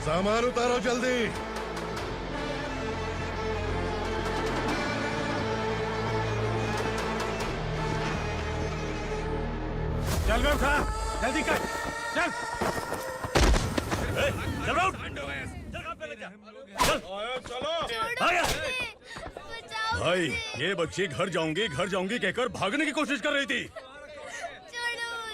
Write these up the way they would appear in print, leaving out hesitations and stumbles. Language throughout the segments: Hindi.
सामान उतारो जल्दी। चल बे उठा, जल्दी कर, चल। चल उठ, चलो। भाई ये बच्ची घर जाऊंगी कहकर भागने की कोशिश कर रही थी।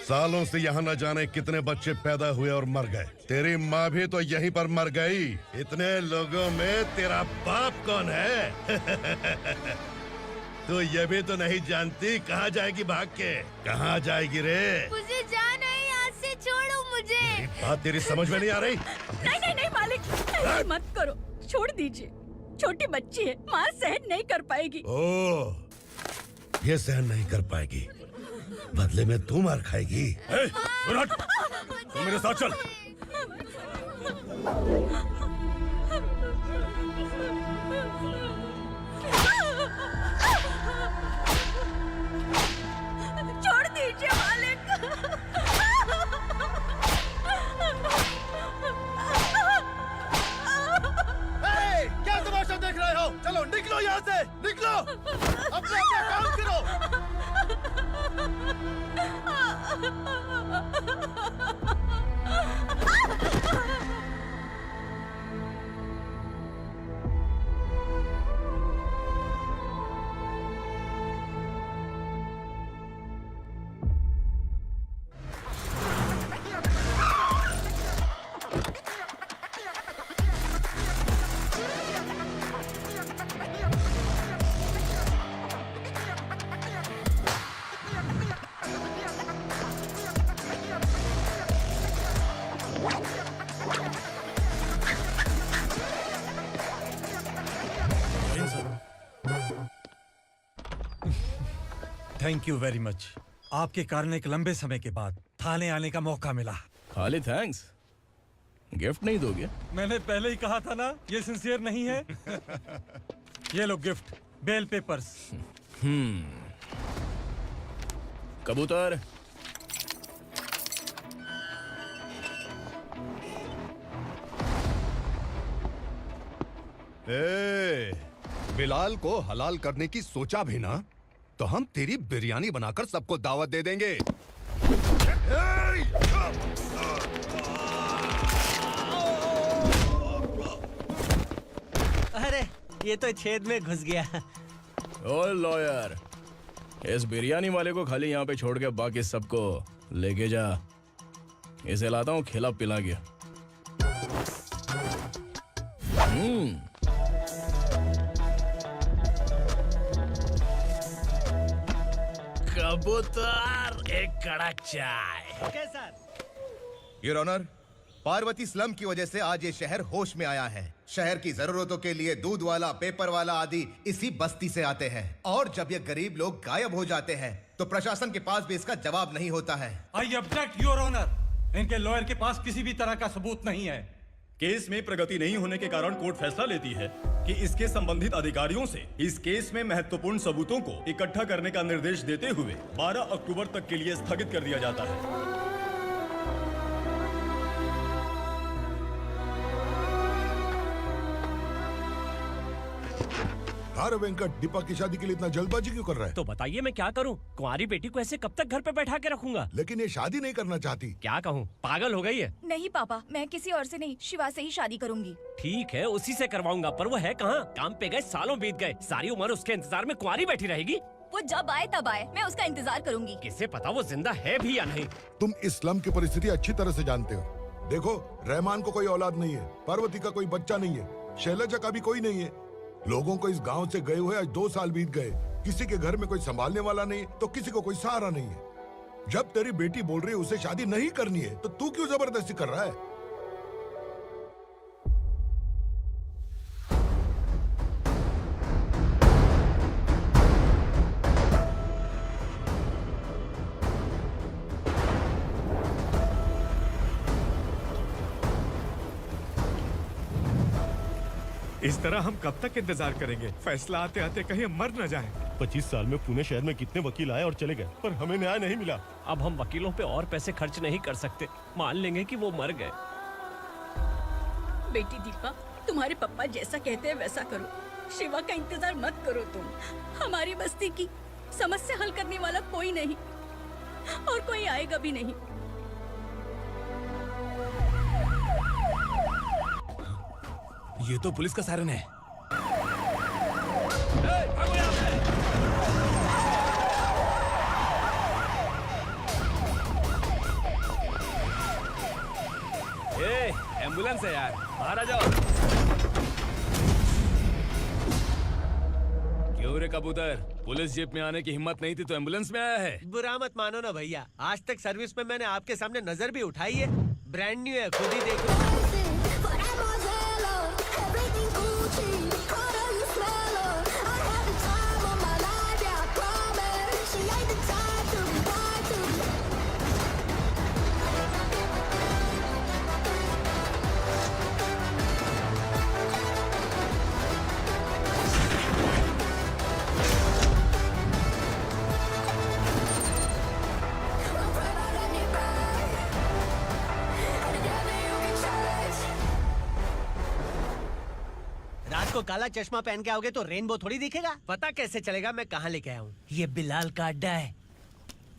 सालों से यहाँ न जाने कितने बच्चे पैदा हुए और मर गए। तेरी माँ भी तो यहीं पर मर गई। इतने लोगों में तेरा बाप कौन है? तो ये भी तो नहीं जानती कहाँ जाएगी भाग के? कहाँ जाएगी रे? मुझे जाना है यहाँ से, छोड़ो मुझे। बात तेरी समझ में नहीं आ रही? नहीं मालिक, ऐसे मत करो, छोड़ दीजिए। छोटी बच्ची है, माँ सहन नहीं कर पाएगी। ओह, ये सहन नहीं कर पाएगी, बदले में तू मार खाएगी। तू मेरे साथ चल। छोड़ दीजिए मालिक। क्या तमाशा देख रहे हो? चलो निकलो यहाँ से, निकलो। अपना काम करो। Thank you very much. आपके कारण एक लंबे समय के बाद थाने आने का मौका मिला। खाली थैंक्स, गिफ्ट नहीं दोगे? मैंने पहले ही कहा था ना, ये सिंसियर नहीं है। ये लो गिफ्ट, बेल पेपर्स। कबूतर। बिलाल को हलाल करने की सोचा भी ना, तो हम तेरी बिरयानी बनाकर सबको दावत दे देंगे। अरे ये तो छेद में घुस गया। ओ लॉयर, इस बिरयानी वाले को खाली यहाँ पे छोड़ के बाकी सबको लेके जा। इसे लाता हूँ खिला पिला के। कबूतर, एक कड़क चाय। Okay sir. Your honour, Parvati slum की वजह से आज ये शहर होश में आया है। शहर की जरूरतों के लिए दूध वाला, पेपर वाला आदि इसी बस्ती से आते हैं, और जब ये गरीब लोग गायब हो जाते हैं तो प्रशासन के पास भी इसका जवाब नहीं होता है। I object your honour. इनके लॉयर के पास किसी भी तरह का सबूत नहीं है। केस में प्रगति नहीं होने के कारण कोर्ट फैसला लेती है कि इसके संबंधित अधिकारियों से इस केस में महत्वपूर्ण सबूतों को इकट्ठा करने का निर्देश देते हुए 12 अक्टूबर तक के लिए स्थगित कर दिया जाता है। अरे वेंकट, दीपा की शादी के लिए इतना जल्दबाजी क्यों कर रहा है? तो बताइए मैं क्या करूं? कुंवारी बेटी को ऐसे कब तक घर पे बैठा के रखूंगा? लेकिन ये शादी नहीं करना चाहती। क्या कहूं, पागल हो गई है। नहीं पापा, मैं किसी और से नहीं, शिवा से ही शादी करूंगी। ठीक है, उसी से करवाऊंगा, पर वो है कहाँ? काम पे गए, सालों बीत गए, सारी उम्र उसके इंतजार में कुंवारी बैठी रहेगी। वो जब आए तब आए, मैं उसका इंतजार करूंगी। किसे पता वो जिंदा है भी या नहीं। तुम इस्लाम की परिस्थिति अच्छी तरह से जानते हो। देखो, रहमान को कोई औलाद नहीं है, पार्वती का कोई बच्चा नहीं है, शैलजा का भी कोई नहीं है। लोगों को इस गांव से गए हुए आज 2 साल बीत गए। किसी के घर में कोई संभालने वाला नहीं, तो किसी को कोई सहारा नहीं है। जब तेरी बेटी बोल रही है उसे शादी नहीं करनी है, तो तू क्यों जबरदस्ती कर रहा है? इस तरह हम कब तक इंतजार करेंगे? फैसला आते आते कहीं मर न जाए। 25 साल में पुणे शहर में कितने वकील आए और चले गए, पर हमें न्याय नहीं मिला। अब हम वकीलों पे और पैसे खर्च नहीं कर सकते। मान लेंगे कि वो मर गए। बेटी दीपा, तुम्हारे पापा जैसा कहते हैं वैसा करो। शिवा का इंतजार मत करो तुम। हमारी बस्ती की समस्या हल करने वाला कोई नहीं और कोई आएगा भी नहीं। ये तो पुलिस का सायरन है। एम्बुलेंस है यार, बाहर आ जाओ। क्यों रे कबूतर, पुलिस जीप में आने की हिम्मत नहीं थी तो एम्बुलेंस में आया है? बुरा मत मानो ना भैया, आज तक सर्विस में मैंने आपके सामने नजर भी उठाई है। ब्रांड न्यू है, खुद ही देखो। रात को काला चश्मा पहन के आओगे तो रेनबो थोड़ी दिखेगा। पता कैसे चलेगा मैं कहाँ लेके आया हूँ? ये बिलाल का अड्डा है।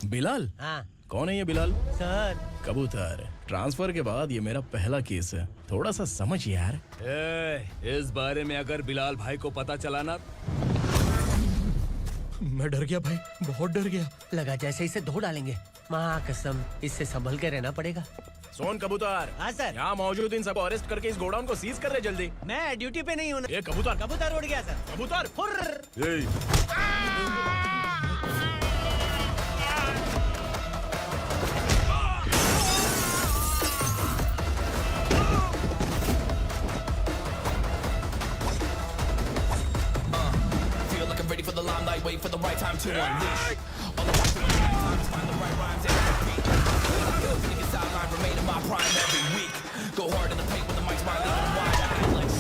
बिलाल? हाँ कौन है ये बिलाल? सर। कबूतर, ट्रांसफर के बाद ये मेरा पहला केस है, थोड़ा सा समझ यार। इस बारे में अगर बिलाल भाई को पता चला ना। मैं डर गया भाई, बहुत डर गया। लगा जैसे इसे धो डालेंगे। माँ कसम, इससे संभल के रहना पड़ेगा। सोन कबूतर। हाँ सर। यहाँ मौजूद इन सबको अरेस्ट करके इस गोडाउन को सीज कर रहे जल्दी। मैं ड्यूटी पे नहीं हूँ। ये कबूतर। कबूतर उड़ गया सर। कबूतर। Feel like I'm ready for the limelight, wait for the right time to unleash. All the time to find the right rhymes and beat. Feeling your sideline, remain in my prime every week. Go hard in the paint with the mic's my leading wide. I feel like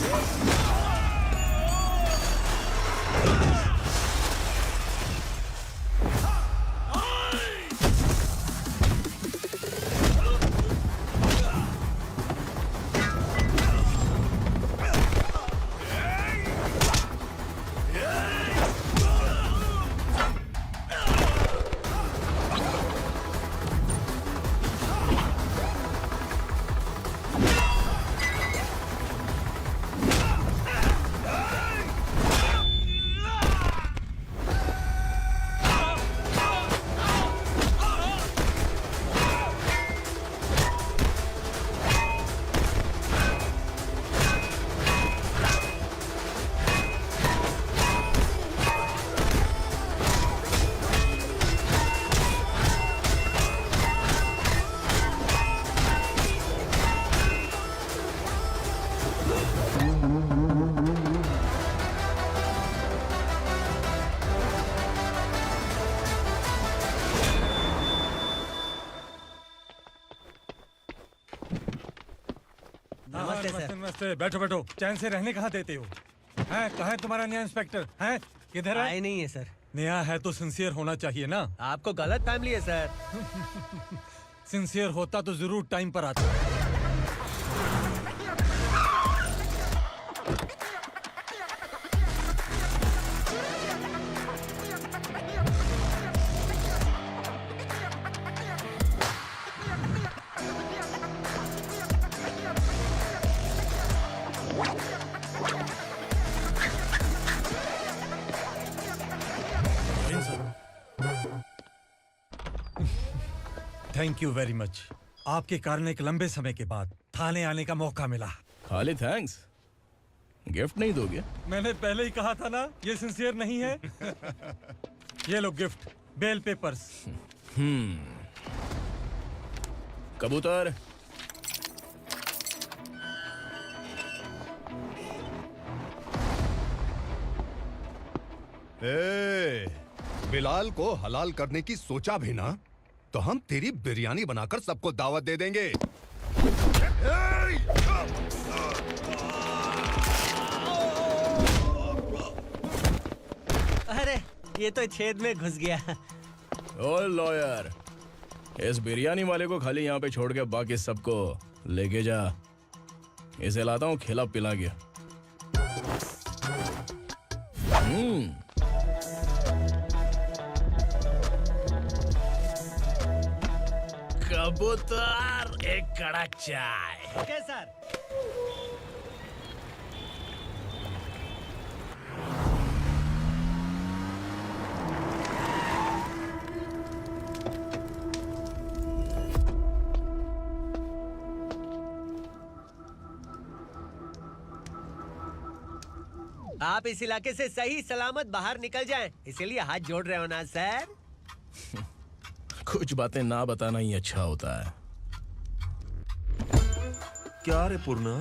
नमस्ते, बैठो बैठो। चैन से रहने कहाँ देते हो? हैं, कहाँ है तुम्हारा नया इंस्पेक्टर? हैं, किधर है? आए नहीं है सर। नया है तो सिंसियर होना चाहिए ना। आपको गलत फैमिली है सर। सिंसियर होता तो जरूर टाइम पर आता। Thank you very much. आपके कारण एक लंबे समय के बाद थाने आने का मौका मिला। खाली थैंक्स, गिफ्ट नहीं दोगे? मैंने पहले ही कहा था ना, ये सिंसियर नहीं है। ये लो गिफ्ट, बेल पेपर्स। कबूतर, बिलाल को हलाल करने की सोचा भी ना तो हम तेरी बिरयानी बनाकर सबको दावत दे देंगे। अरे ये तो छेद में घुस गया। ओ लॉयर, इस बिरयानी वाले को खाली यहाँ पे छोड़ के बाकी सबको लेके जा। इसे लाता हूँ खिला पिला के। कबूतर, एक कड़क चाय। Okay sir. आप इस इलाके से सही सलामत बाहर निकल जाएं, इसीलिए हाथ जोड़ रहे हो ना सर? कुछ बातें ना बताना ही अच्छा होता है। क्या रे पूर्णा,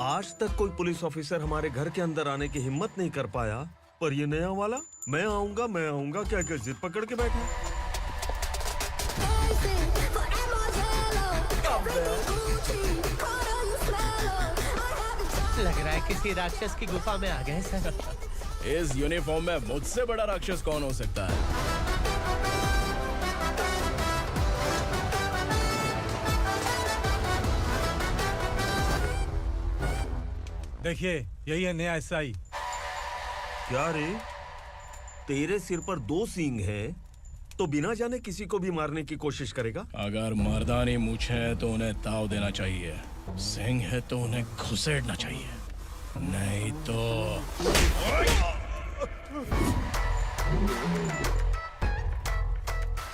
आज तक कोई पुलिस ऑफिसर हमारे घर के अंदर आने की हिम्मत नहीं कर पाया, पर ये नया वाला मैं आऊंगा क्या जिद पकड़ के बैठा। लग रहा है किसी राक्षस की गुफा में आ गए सर। इस यूनिफॉर्म में मुझसे बड़ा राक्षस कौन हो सकता है? देखिए, यही है नया एसआई। क्या रे, तेरे सिर पर 2 सींग है तो बिना जाने किसी को भी मारने की कोशिश करेगा? अगर मर्दानी मूछें है तो उन्हें ताव देना चाहिए, सिंह है तो उन्हें घुसेड़ना चाहिए, नहीं तो।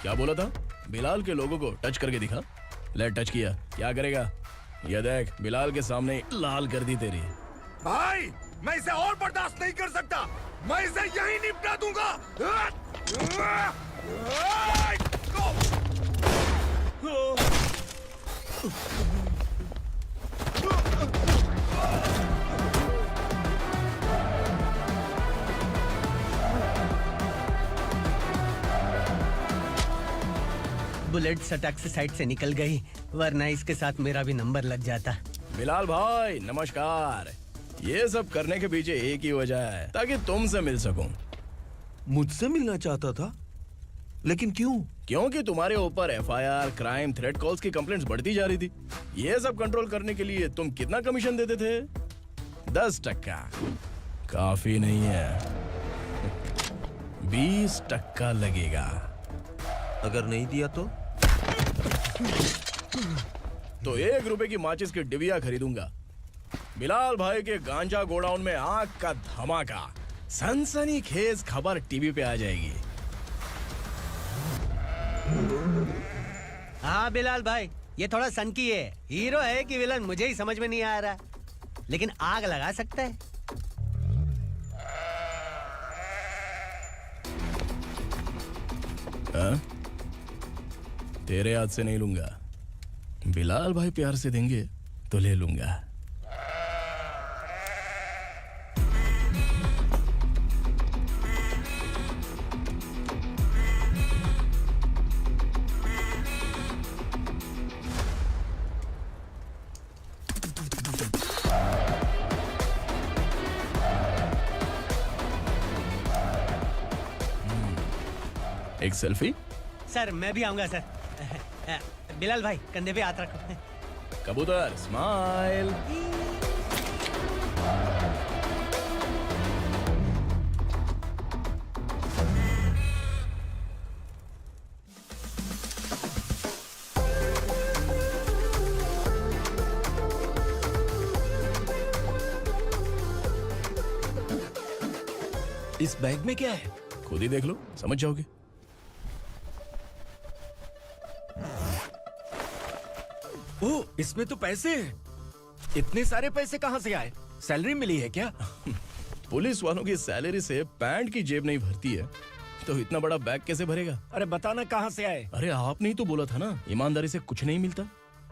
क्या बोला था? बिलाल के लोगों को टच करके दिखा। ले टच किया, क्या करेगा? ये देख, बिलाल के सामने ही लाल कर दी तेरी। भाई, मैं इसे और बर्दाश्त नहीं कर सकता, मैं इसे यहीं निपटा दूंगा। बुलेट सटक से साइड से निकल गई, वरना इसके साथ मेरा भी नंबर लग जाता। बिलाल भाई नमस्कार। ये सब करने के पीछे एक ही वजह है, ताकि तुमसे मिल सकूं। मुझसे मिलना चाहता था, लेकिन क्यों? क्योंकि तुम्हारे ऊपर एफआईआर, क्राइम, थ्रेट कॉल्स की कंप्लेंट्स बढ़ती जा रही थी। ये सब कंट्रोल करने के लिए तुम कितना कमीशन देते थे? 10%। काफी नहीं है, 20% लगेगा। अगर नहीं दिया तो 1 रुपए की माचिस की डिबिया खरीदूंगा। बिलाल भाई के गांजा गोडाउन में आग का धमाका, सनसनीखेज खबर टीवी पे आ जाएगी। हाँ बिलाल भाई, ये थोड़ा सनकी है, हीरो है कि विलन मुझे ही समझ में नहीं आ रहा, लेकिन आग लगा सकता है। तेरे हाथ से नहीं लूंगा, बिलाल भाई प्यार से देंगे तो ले लूंगा। एक सेल्फी? सर मैं भी आऊंगा सर। बिलाल भाई कंधे पे हाथ रखो। कबूतर स्माइल। इस बैग में क्या है? खुद ही देख लो, समझ जाओगे। ओह, इसमें तो पैसे हैं। इतने सारे पैसे कहाँ से आए? सैलरी मिली है क्या? पुलिस वालों की सैलरी से पैंट की जेब नहीं भरती है, तो इतना बड़ा बैग कैसे भरेगा? अरे बताना कहाँ से आए? अरे आपने ही तो बोला था ना, ईमानदारी से कुछ नहीं मिलता,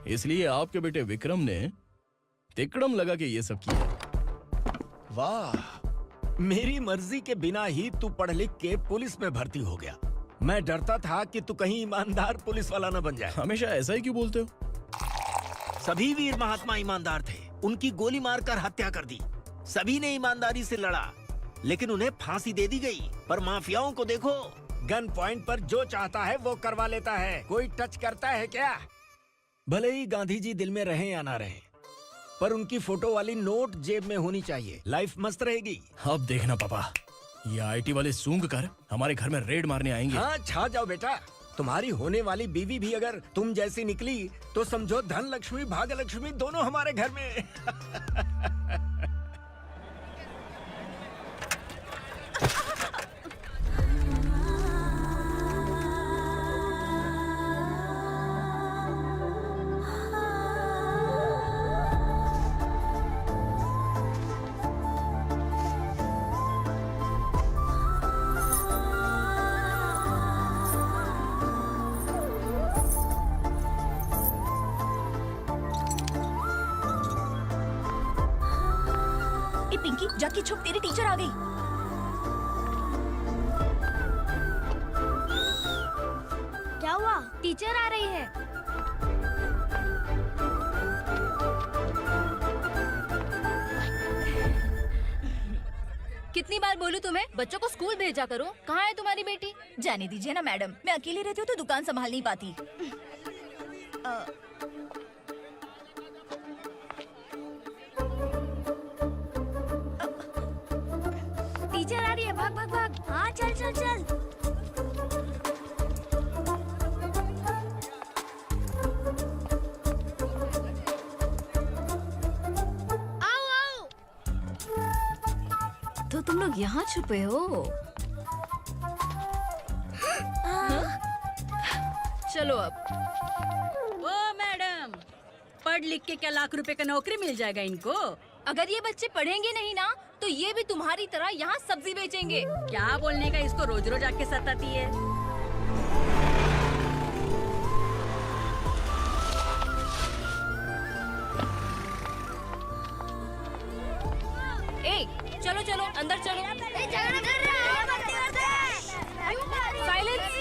इसलिए आपके बेटे विक्रम ने तिकड़म लगा के ये सब किया। वाह, मेरी मर्जी के बिना ही तू पढ़ लिख के पुलिस में भर्ती हो गया। मैं डरता था कि तू कहीं ईमानदार पुलिस वाला न बन जाए। हमेशा ऐसा ही क्यों बोलते हो? सभी वीर महात्मा ईमानदार थे, उनकी गोली मारकर हत्या कर दी। सभी ने ईमानदारी से लड़ा, लेकिन उन्हें फांसी दे दी गई। पर माफियाओं को देखो, गन पॉइंट पर जो चाहता है वो करवा लेता है। कोई टच करता है क्या? भले ही गांधी जी दिल में रहे या ना रहे, पर उनकी फोटो वाली नोट जेब में होनी चाहिए। लाइफ मस्त रहेगी। अब देखना पापा, ये आईटी वाले सूंघ कर हमारे घर में रेड मारने आएंगे। हाँ, छा जाओ बेटा। तुम्हारी होने वाली बीवी भी अगर तुम जैसी निकली तो समझो धन लक्ष्मी भाग्य लक्ष्मी दोनों हमारे घर में। ए पिंकी, जाके छुप, तेरी टीचर आ गई। क्या हुआ? टीचर आ रही है। कितनी बार बोलूं तुम्हें, बच्चों को स्कूल भेजा करो। कहाँ है तुम्हारी बेटी? जाने दीजिए ना मैडम, मैं अकेली रहती हूँ तो दुकान संभाल नहीं पाती। टीचर आ रही है, भाग भाग भाग। हाँ चल चल चल। आओ आओ। तो तुम लोग यहाँ छुपे हो? चलो अब। ओ मैडम, पढ़ लिख के क्या लाख रुपए का नौकरी मिल जाएगा इनको? अगर ये बच्चे पढ़ेंगे नहीं ना तो ये भी तुम्हारी तरह यहाँ सब्जी बेचेंगे। क्या बोलने का, इसको रोज रोज आके सताती है। ए, चलो चलो अंदर चलो। साइलेंस।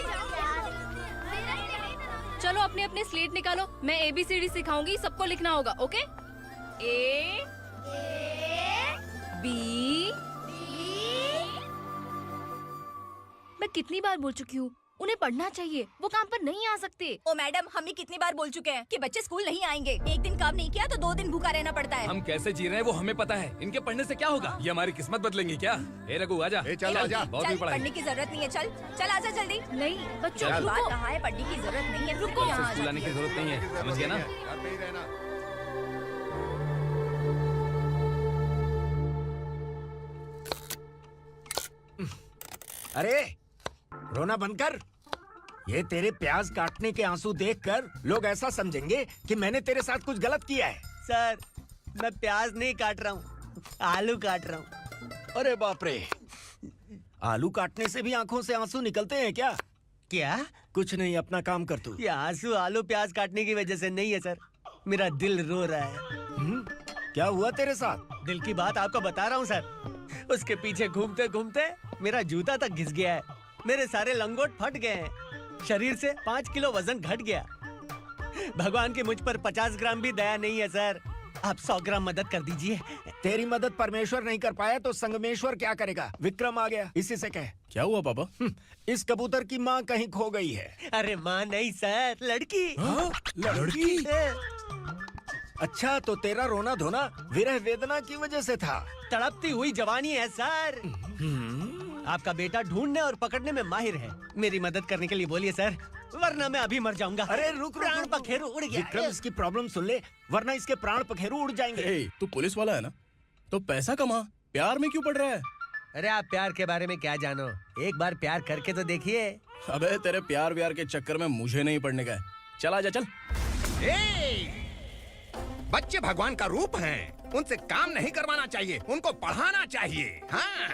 चलो अपने अपने स्लेट निकालो, मैं ABCD सिखाऊंगी, सबको लिखना होगा। ओके? A B। मैं कितनी बार बोल चुकी हूँ, उन्हें पढ़ना चाहिए, वो काम पर नहीं आ सकते। ओ मैडम, हम भी कितनी बार बोल चुके हैं कि बच्चे स्कूल नहीं आएंगे। एक दिन काम नहीं किया तो 2 दिन भूखा रहना पड़ता है। हम कैसे जी रहे हैं वो हमें पता है, इनके पढ़ने से क्या होगा? ये हमारी किस्मत बदलेंगे क्या? ए रघु आजा। चल आजा। बहुत भी पढ़ाई। पढ़ने की जरूरत नहीं है, चल चल आजा जल्दी। नहीं बच्चों की बात कहाँ है, पढ़ने की जरूरत नहीं है, रुको यहाँ। स्कूल आने की जरूरत नहीं है, समझ गया ना? घर पे ही रहना। अरे रोना बंद कर। ये तेरे प्याज काटने के आंसू देखकर लोग ऐसा समझेंगे कि मैंने तेरे साथ कुछ गलत किया है। सर, मैं प्याज नहीं काट रहा हूँ, आलू काट रहा हूँ। अरे बाप रे, आलू काटने से भी आंखों से आंसू निकलते हैं क्या? क्या? कुछ नहीं, अपना काम कर तू। ये आंसू आलू प्याज काटने की वजह से नहीं है सर, मेरा दिल रो रहा है। क्या हुआ तेरे साथ? दिल की बात आपको बता रहा हूँ सर। उसके पीछे घूमते घूमते मेरा जूता तक घिस गया है, मेरे सारे लंगोट फट गए हैं, शरीर से 5 किलो वजन घट गया। भगवान की मुझ पर 50 ग्राम भी दया नहीं है सर, आप 100 ग्राम मदद कर दीजिए। तेरी मदद परमेश्वर नहीं कर पाया तो संगमेश्वर क्या करेगा? विक्रम आ गया, इसी से कह। क्या हुआ पापा? इस कबूतर की माँ कहीं खो गई है। अरे माँ नहीं सर, लड़की। लड़की? अच्छा, तो तेरा रोना धोना विरह वेदना की वजह से था। तड़पती हुई जवानी है सर। आपका बेटा ढूंढने और पकड़ने में माहिर है, मेरी मदद करने के लिए बोलिए सर, वरना मैं अभी मर जाऊंगा। अरे रुक, प्राण पखेरु उड़ गया। विक्रम इसकी प्रॉब्लम सुन ले, वरना इसके प्राण पखेरु उड़ जाएंगे। ए, तू पुलिस वाला है ना, तो पैसा कमा, प्यार में क्यों पड़ रहा है? अरे आप प्यार के बारे में क्या जानो, एक बार प्यार करके तो देखिए। अबे तेरे प्यार व्यार के चक्कर में मुझे नहीं पड़ने का है। चल आजा चल। बच्चे भगवान का रूप हैं, उनसे काम नहीं करवाना चाहिए, उनको पढ़ाना चाहिए। हाँ,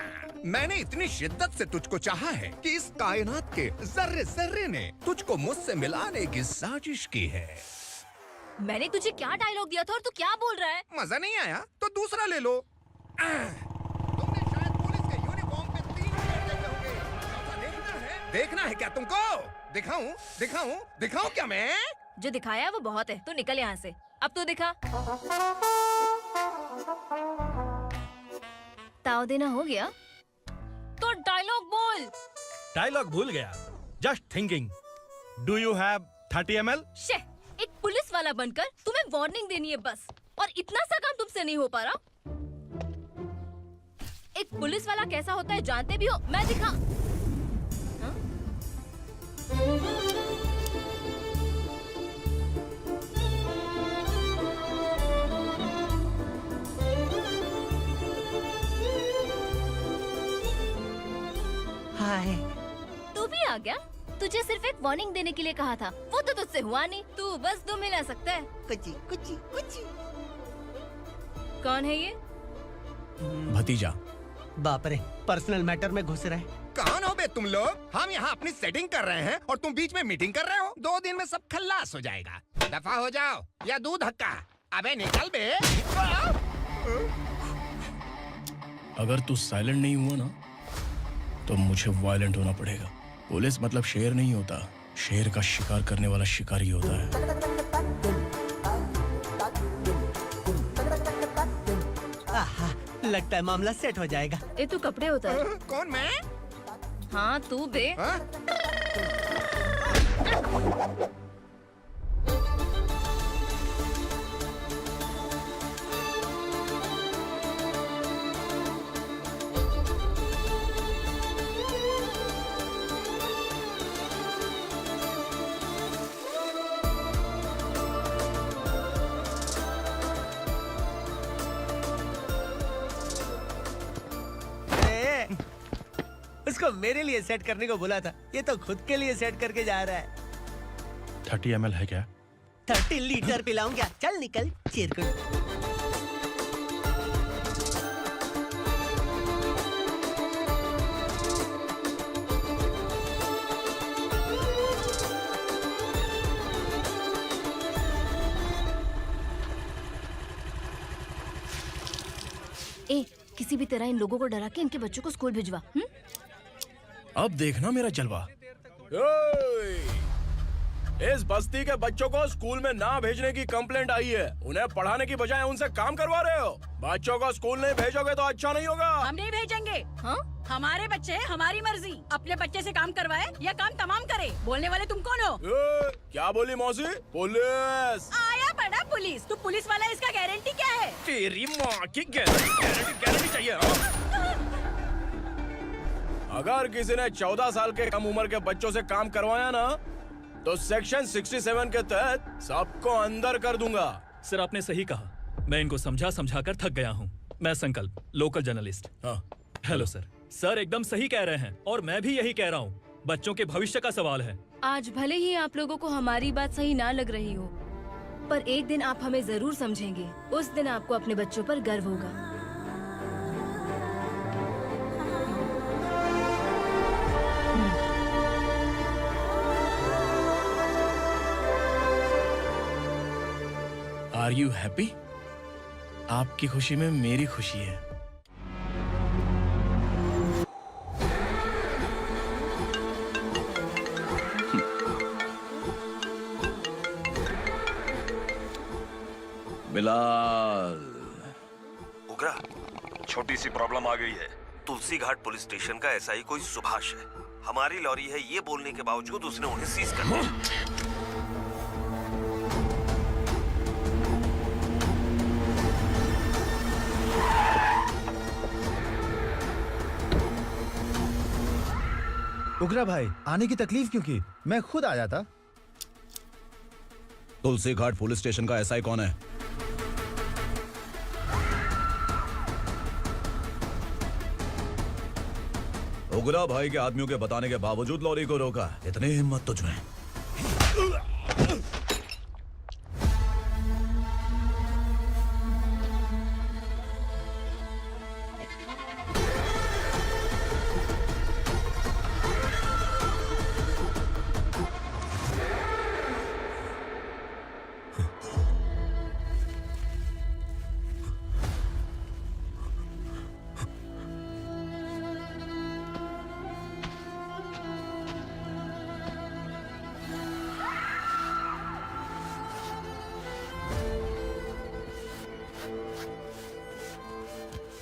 मैंने इतनी शिद्दत से तुझको चाहा है कि इस कायनात के जर्रे जर्रे ने तुझको मुझसे मिलाने की साजिश की है। मैंने तुझे क्या डायलॉग दिया था और तू क्या बोल रहा है? मजा नहीं आया तो दूसरा ले लो। तुमने शायद पुलिस के यूनिफॉर्म पे 3 शेर देखे होंगे। ऐसा देखना है क्या तुमको? दिखाऊं दिखाऊं दिखाऊं क्या मैं? जो दिखाया वो बहुत है, तू निकल यहाँ से। अब तो दिखा। ताव देना हो गया तो डायलॉग बोल। डायलॉग भूल गया। Just thinking, do you have 30 ml? शे, एक पुलिस वाला बनकर तुम्हें वार्निंग देनी है बस, और इतना सा काम तुमसे नहीं हो पा रहा? एक पुलिस वाला कैसा होता है जानते भी हो? मैं दिखा। हाँ? हाय। तू भी आ गया? तुझे सिर्फ एक वार्निंग देने के लिए कहा था, वो तो तुझसे हुआ नहीं। तू बस दुम हिला सकता है। कुची कुची कुची। कौन है ये? भतीजा। बाप रे, पर्सनल मैटर में घुस रहे। कौन हो बे तुम लोग? हम यहाँ अपनी सेटिंग कर रहे हैं और तुम बीच में मीटिंग कर रहे हो। 2 दिन में सब खल्लास हो जाएगा। दफा हो जाओ या दूध हक्का। अबे निकल बे। अगर तू साइलेंट नहीं हुआ ना तो मुझे वायलेंट होना पड़ेगा। पुलिस मतलब शेर नहीं होता, शेर का शिकार करने वाला शिकारी होता है। आहा, लगता है मामला सेट हो जाएगा। ए तू कपड़े उतार। कौन मैं? हाँ तू बे। हाँ? उसको मेरे लिए सेट करने को बोला था, ये तो खुद के लिए सेट करके जा रहा है। 30 ml है क्या? 30 लीटर पिलाऊं क्या? चल निकल चिरकुट। ए किसी भी तरह इन लोगों को डरा के इनके बच्चों को स्कूल भिजवा। अब देखना मेरा जलवा। इस बस्ती के बच्चों को स्कूल में ना भेजने की कंप्लेंट आई है। उन्हें पढ़ाने की बजाय उनसे काम करवा रहे हो। बच्चों को स्कूल नहीं भेजोगे तो अच्छा नहीं होगा। हम नहीं भेजेंगे। हाँ? हमारे बच्चे हमारी मर्जी। अपने बच्चे से काम करवाए या काम तमाम करे। बोलने वाले तुम कौन हो? क्या बोली मौसी? पुलिस आया बड़ा पुलिस। तू पुलिस वाला, इसका गारंटी क्या है? तेरी माँ की गारंटी चाहिए। अगर किसी ने 14 साल के कम उम्र के बच्चों से काम करवाया ना तो सेक्शन 67 के तहत सबको अंदर कर दूंगा। सर आपने सही कहा। मैं इनको समझा कर थक गया हूँ। मैं संकल्प, लोकल जर्नलिस्ट। हाँ। Hello sir. सर एकदम सही कह रहे हैं और मैं भी यही कह रहा हूँ। बच्चों के भविष्य का सवाल है। आज भले ही आप लोगों को हमारी बात सही ना लग रही हो, पर एक दिन आप हमें जरूर समझेंगे। उस दिन आपको अपने बच्चों पर गर्व होगा। Are you happy? आपकी खुशी में मेरी खुशी है। बिलाल। उगरा, छोटी सी प्रॉब्लम आ गई है। तुलसी घाट पुलिस स्टेशन का एसआई कोई सुभाष है। हमारी लॉरी है ये बोलने के बावजूद उसने उन्हें सीज कर दिया। उगरा भाई, आने की तकलीफ क्यों की? मैं खुद आ जाता। तुलसी घाट पुलिस स्टेशन का एसआई कौन है? उगरा भाई के आदमियों के बताने के बावजूद लॉरी को रोका। इतनी हिम्मत तुझमें?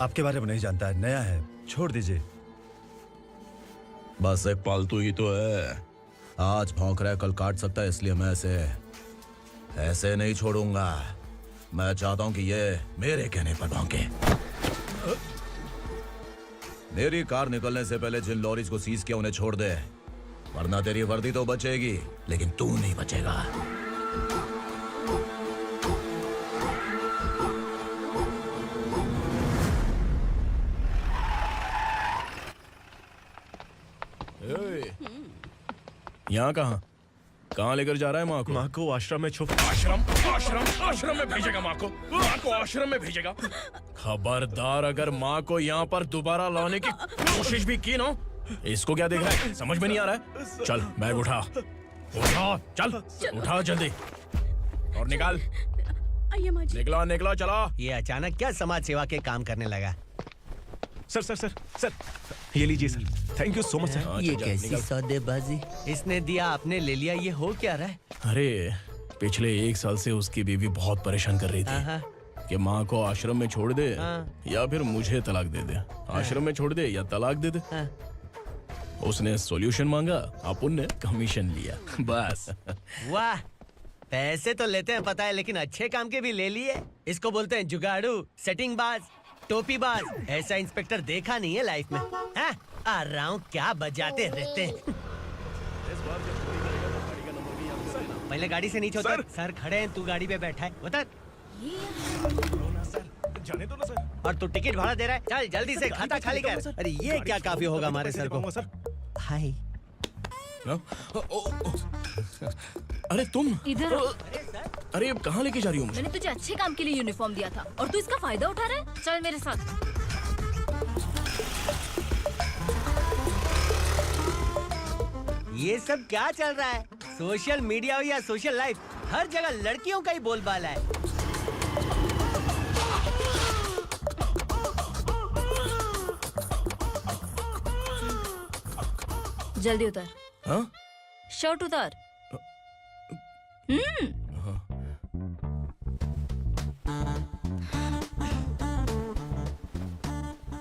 आपके बारे में नहीं जानता है, नया है, छोड़ दीजिए। बस एक पालतू ही तो है। आज भौंक रहा है, कल काट सकता है, इसलिए मैं ऐसे नहीं छोड़ूंगा। मैं चाहता हूं कि ये मेरे कहने पर भौंके। मेरी कार निकलने से पहले जिन लॉरीज को सीज किया उन्हें छोड़ दे, वरना तेरी वर्दी तो बचेगी लेकिन तू नहीं बचेगा। यहाँ कहाँ लेकर जा रहा है माँ को? माँ को आश्रम में छुप। आश्रम में भेजेगा माँ को आश्रम में भेजेगा। खबरदार, अगर माँ को यहाँ पर दोबारा लाने की कोशिश भी की ना, इसको क्या देख रहा है? समझ में नहीं आ रहा है? चल बैग उठा, चल उठा जल्दी और निकाल। आइए माँ जी। निकला चला। ये अचानक क्या समाज सेवा के काम करने लगा? सर ये लीजिए sir. Thank you so much sir. ये कैसी सौदेबाजी? इसने दिया आपने ले लिया, ये हो क्या रहा है? अरे पिछले 1 साल से उसकी बीवी बहुत परेशान कर रही थी कि माँ को आश्रम में छोड़ दे या फिर मुझे तलाक दे दे। आश्रम में छोड़ दे या तलाक दे दे। उसने सॉल्यूशन मांगा, अपन ने कमीशन लिया, बस। वाह, पैसे तो लेते हैं पता है, लेकिन अच्छे काम के भी ले लिए। इसको बोलते हैं जुगाड़ू, सेटिंग बाज, टोपी बाज। ऐसा इंस्पेक्टर देखा नहीं है लाइफ में। हाँ? आ रहा हूँ, क्या बजाते रहते हैं। पहले गाड़ी से नीचे उतर। सर खड़े हैं, तू गाड़ी पे बैठा है, उतर। जाने दो ना सर। और तू टिकट भाड़ा दे रहा है? चल जल्दी से खाता खाली कर। अरे ये क्या काफी होगा हमारे सर को। हाय। अरे तुम इधर। अरे अब कहाँ लेके जा रही हो मुझे? मैंने तुझे अच्छे काम के लिए यूनिफॉर्म दिया था और तू इसका फायदा उठा रहा है। चल मेरे साथ। ये सब क्या चल रहा है? सोशल मीडिया हो या सोशल लाइफ, हर जगह लड़कियों का ही बोलबाला है। जल्दी उतर। हाँ? शर्ट उतार।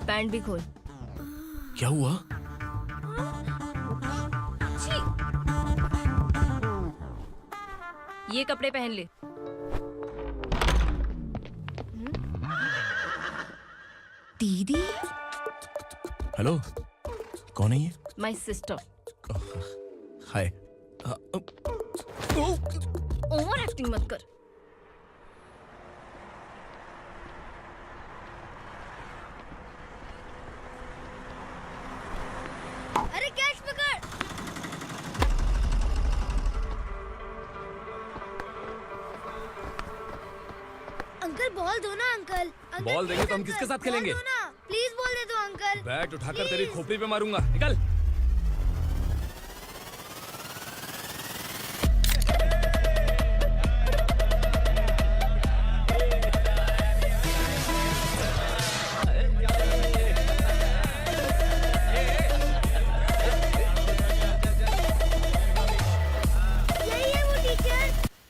पैंट भी खोल। क्या हुआ? ये कपड़े पहन ले। दीदी। हेलो, कौन है ये? My sister. Hi. Over acting मत कर। अरे कैच पकड़। अंकल बॉल दो ना अंकल। बॉल देंगे तो हम किसके साथ खेलेंगे? प्लीज बॉल दे दो अंकल। बैट उठाकर तेरी खोपड़ी पे मारूंगा, निकल।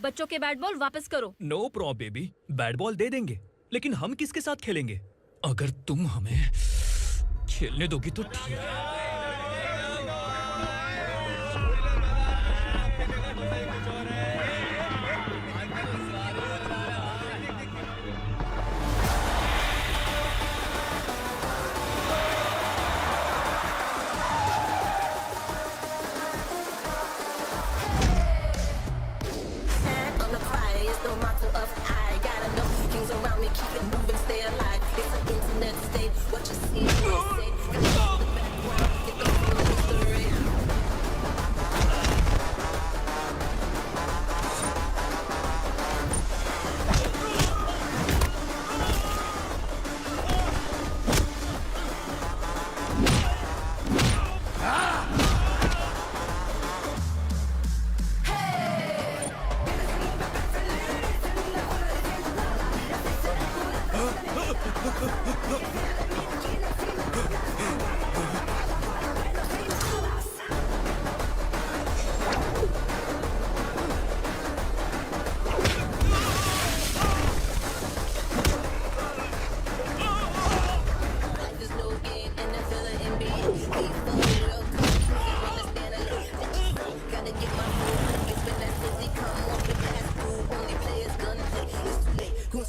बच्चों के बैट बॉल वापस करो। No problem baby, bat ball दे देंगे, लेकिन हम किसके साथ खेलेंगे? अगर तुम हमें खेलने दोगी तो ठीक है।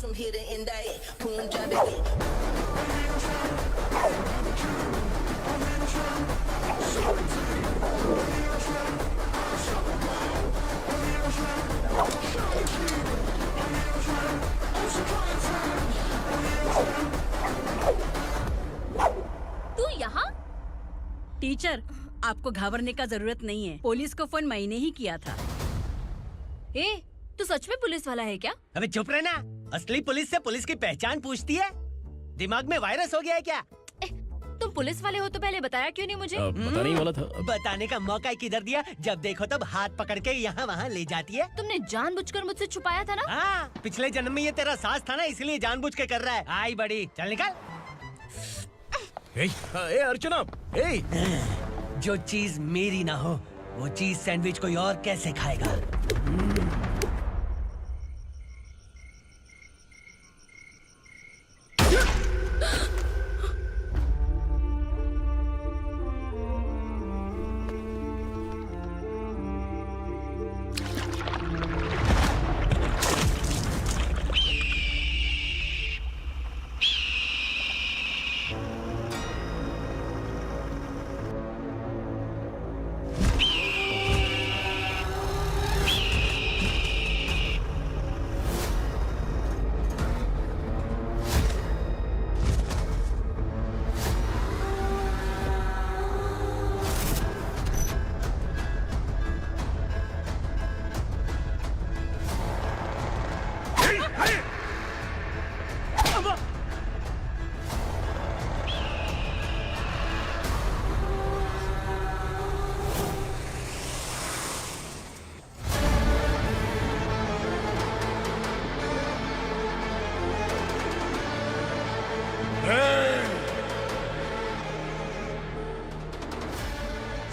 from here to end that. Punjabi. तू यहाँ? टीचर, आपको घबराने का जरूरत नहीं है। पुलिस को फोन मैंने ही किया था। ए, तू सच में पुलिस वाला है क्या? अबे चुप रहना। असली पुलिस से पुलिस की पहचान पूछती है? दिमाग में वायरस हो गया है क्या? तुम पुलिस वाले हो तो पहले बताया क्यों नहीं मुझे? बताने ही वाला था। बताने का मौका किधर दिया? जब देखो तब हाथ पकड़ के यहाँ वहाँ ले जाती है। तुमने जानबूझकर मुझसे छुपाया था ना? हाँ, पिछले जन्म में ये तेरा सास था ना, इसलिए जानबूझ के कर रहा है। आई बड़ी, चल निकल। ए अर्चना, ए जो चीज मेरी ना हो, वो चीज सैंडविच कोई और कैसे खाएगा?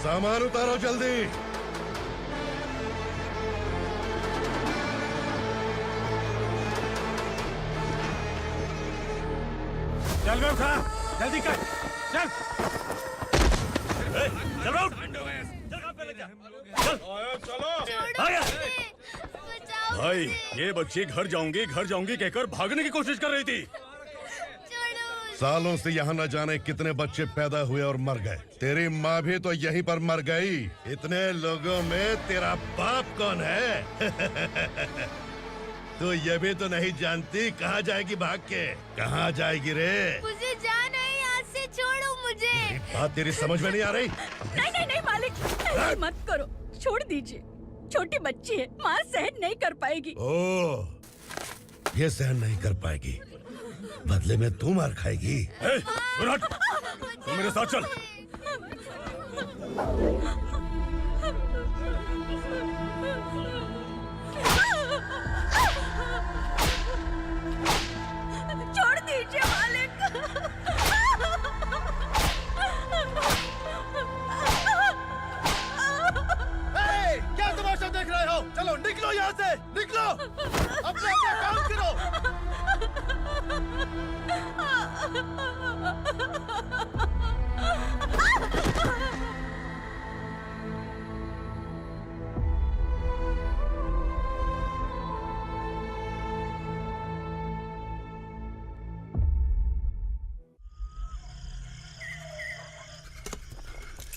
सामान उतारो जल्दी। चल बे उठा, जल्दी कर, चल। चल बे उठ। चलो आया। भाई, ये बच्ची घर जाऊंगी कहकर भागने की कोशिश कर रही थी। सालों से यहाँ न जाने कितने बच्चे पैदा हुए और मर गए। तेरी माँ भी तो यहीं पर मर गई। इतने लोगों में तेरा बाप कौन है? तू ये भी तो नहीं जानती कहाँ जाएगी भाग के? कहाँ जाएगी रे? मुझे जाना है, यहाँ से छोड़ो मुझे। बात तेरी समझ में नहीं आ रही? नहीं मालिक, ऐसे मत करो, छोड़ दीजिए। छोटी बच्ची है, माँ सहन नहीं कर पाएगी। ओह, ये सहन नहीं कर पाएगी, बदले में तू मार खाएगी। विराट, तू मेरे साथ चल। छोड़ दीजिए मालिक। क्या तमाशा देख रहे हो? चलो निकलो यहाँ से, निकलो। अपना काम करो।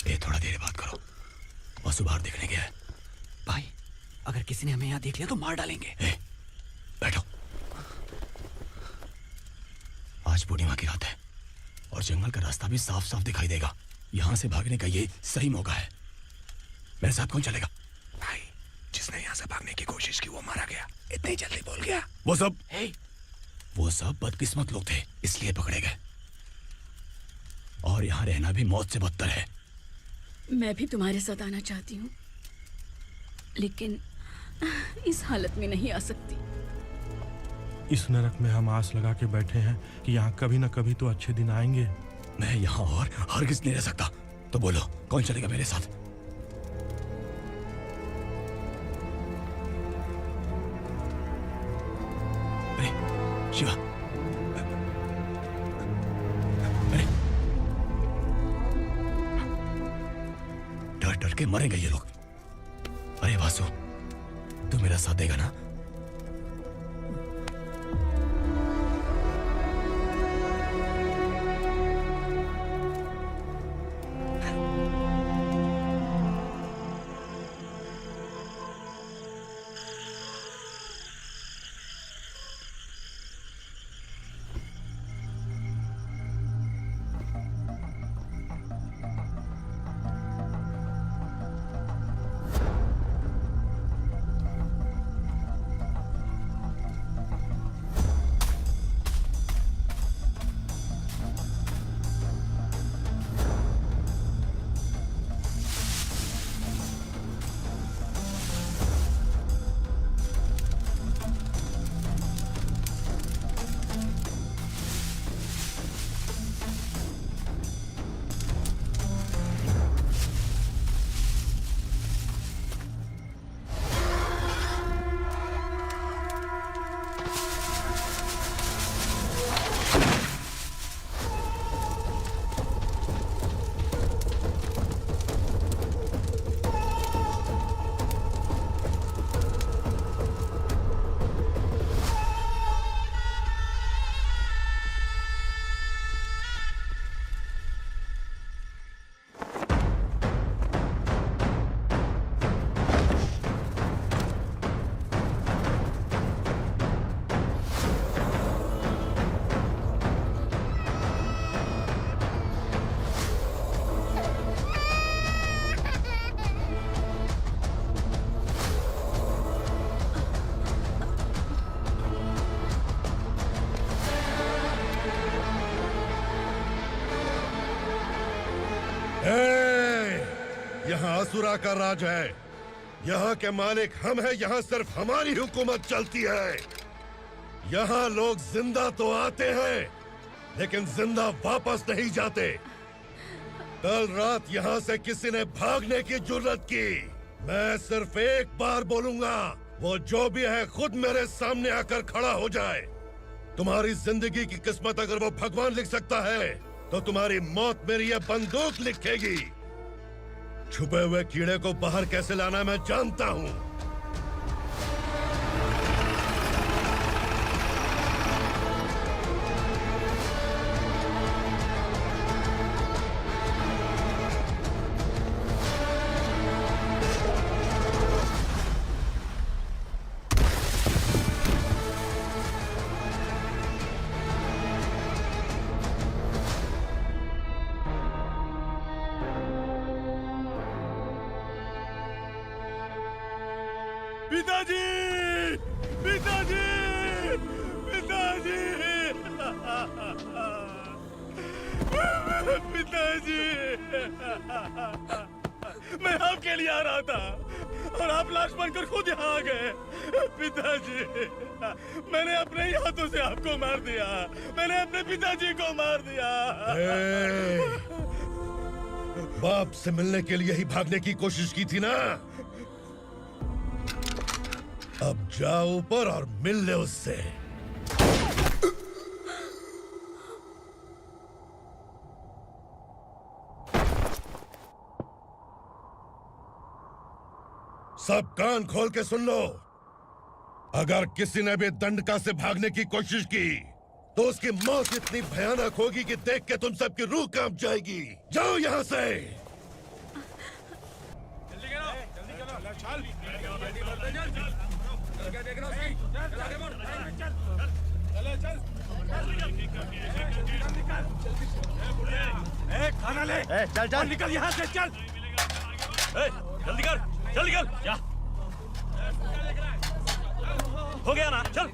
ये थोड़ा देर बात करो। वसु बाहर देखने गया है। भाई, अगर किसी ने हमें यहाँ देख लिया तो मार डालेंगे। बैठो। आज पूर्णिमा की रात है और जंगल का रास्ता भी साफ साफ दिखाई देगा। यहाँ से भागने का ये सही मौका है। मेरे साथ कौन चलेगा? भाई, जिसने यहाँ से भागने की कोशिश की वो मारा गया। इतनी जल्दी बोल गया। वो सब बदकिस्मत लोग थे, इसलिए पकड़े गए। और यहाँ रहना भी मौत से बदतर है। मैं भी तुम्हारे साथ आना चाहती हूँ, लेकिन इस हालत में नहीं आ सकती। इस नरक में हम आस लगा के बैठे हैं कि यहाँ कभी न कभी तो अच्छे दिन आएंगे। मैं यहाँ और हरगिज़ नहीं रह सकता। तो बोलो, कौन चलेगा मेरे साथ? अरे शिवा, अरे डर डर के मरेंगे ये लोग। अरे वासु, तू मेरा साथ देगा ना? असुरा का राज है। यहाँ के मालिक हम हैं, यहाँ सिर्फ हमारी हुकूमत चलती है। यहाँ लोग जिंदा तो आते हैं लेकिन जिंदा वापस नहीं जाते। कल रात यहाँ से किसी ने भागने की जुर्रत की, मैं सिर्फ एक बार बोलूंगा, वो जो भी है खुद मेरे सामने आकर खड़ा हो जाए। तुम्हारी जिंदगी की किस्मत अगर वो भगवान लिख सकता है तो तुम्हारी मौत मेरी ये बंदूक लिखेगी। छुपे हुए कीड़े को बाहर कैसे लाना मैं जानता हूँ। पिताजी, पिताजी, पिताजी, पिताजी, मैं आपके लिए आ रहा था और आप लाश बनकर खुद यहाँ आ गए। पिताजी, मैंने अपने ही हाथों से आपको मार दिया, मैंने अपने पिताजी को मार दिया। बाप से मिलने के लिए ही भागने की कोशिश की थी ना? अब जाओ ऊपर और मिल ले उससे। सब कान खोल के सुन लो। अगर किसी ने भी दंडका से भागने की कोशिश की तो उसकी मौत इतनी भयानक होगी कि देख के तुम सबकी रूह कांप जाएगी। जाओ यहाँ से। खाना ले। चल चल निकल यहाँ से, चल। जल्दी कर, जल्दी कर। क्या हो गया ना? चल।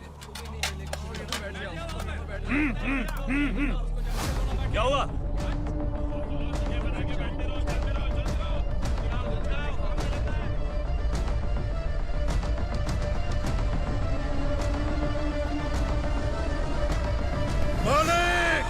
क्या हुआ? मालिक!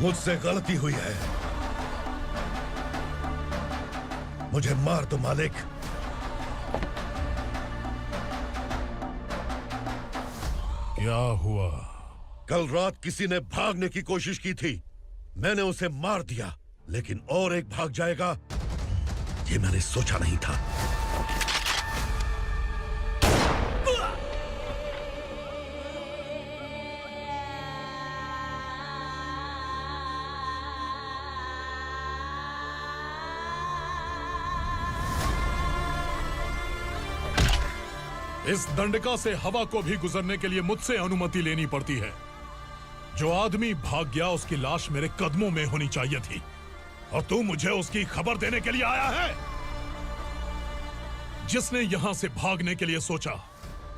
मुझसे गलती हुई है, मुझे मार दो मालिक। क्या हुआ? कल रात किसी ने भागने की कोशिश की थी, मैंने उसे मार दिया, लेकिन और एक भाग जाएगा ये मैंने सोचा नहीं था। इस दंडका से हवा को भी गुजरने के लिए मुझसे अनुमति लेनी पड़ती है। जो आदमी भाग गया उसकी लाश मेरे कदमों में होनी चाहिए थी, और तू मुझे उसकी खबर देने के लिए आया है। जिसने यहां से भागने के लिए सोचा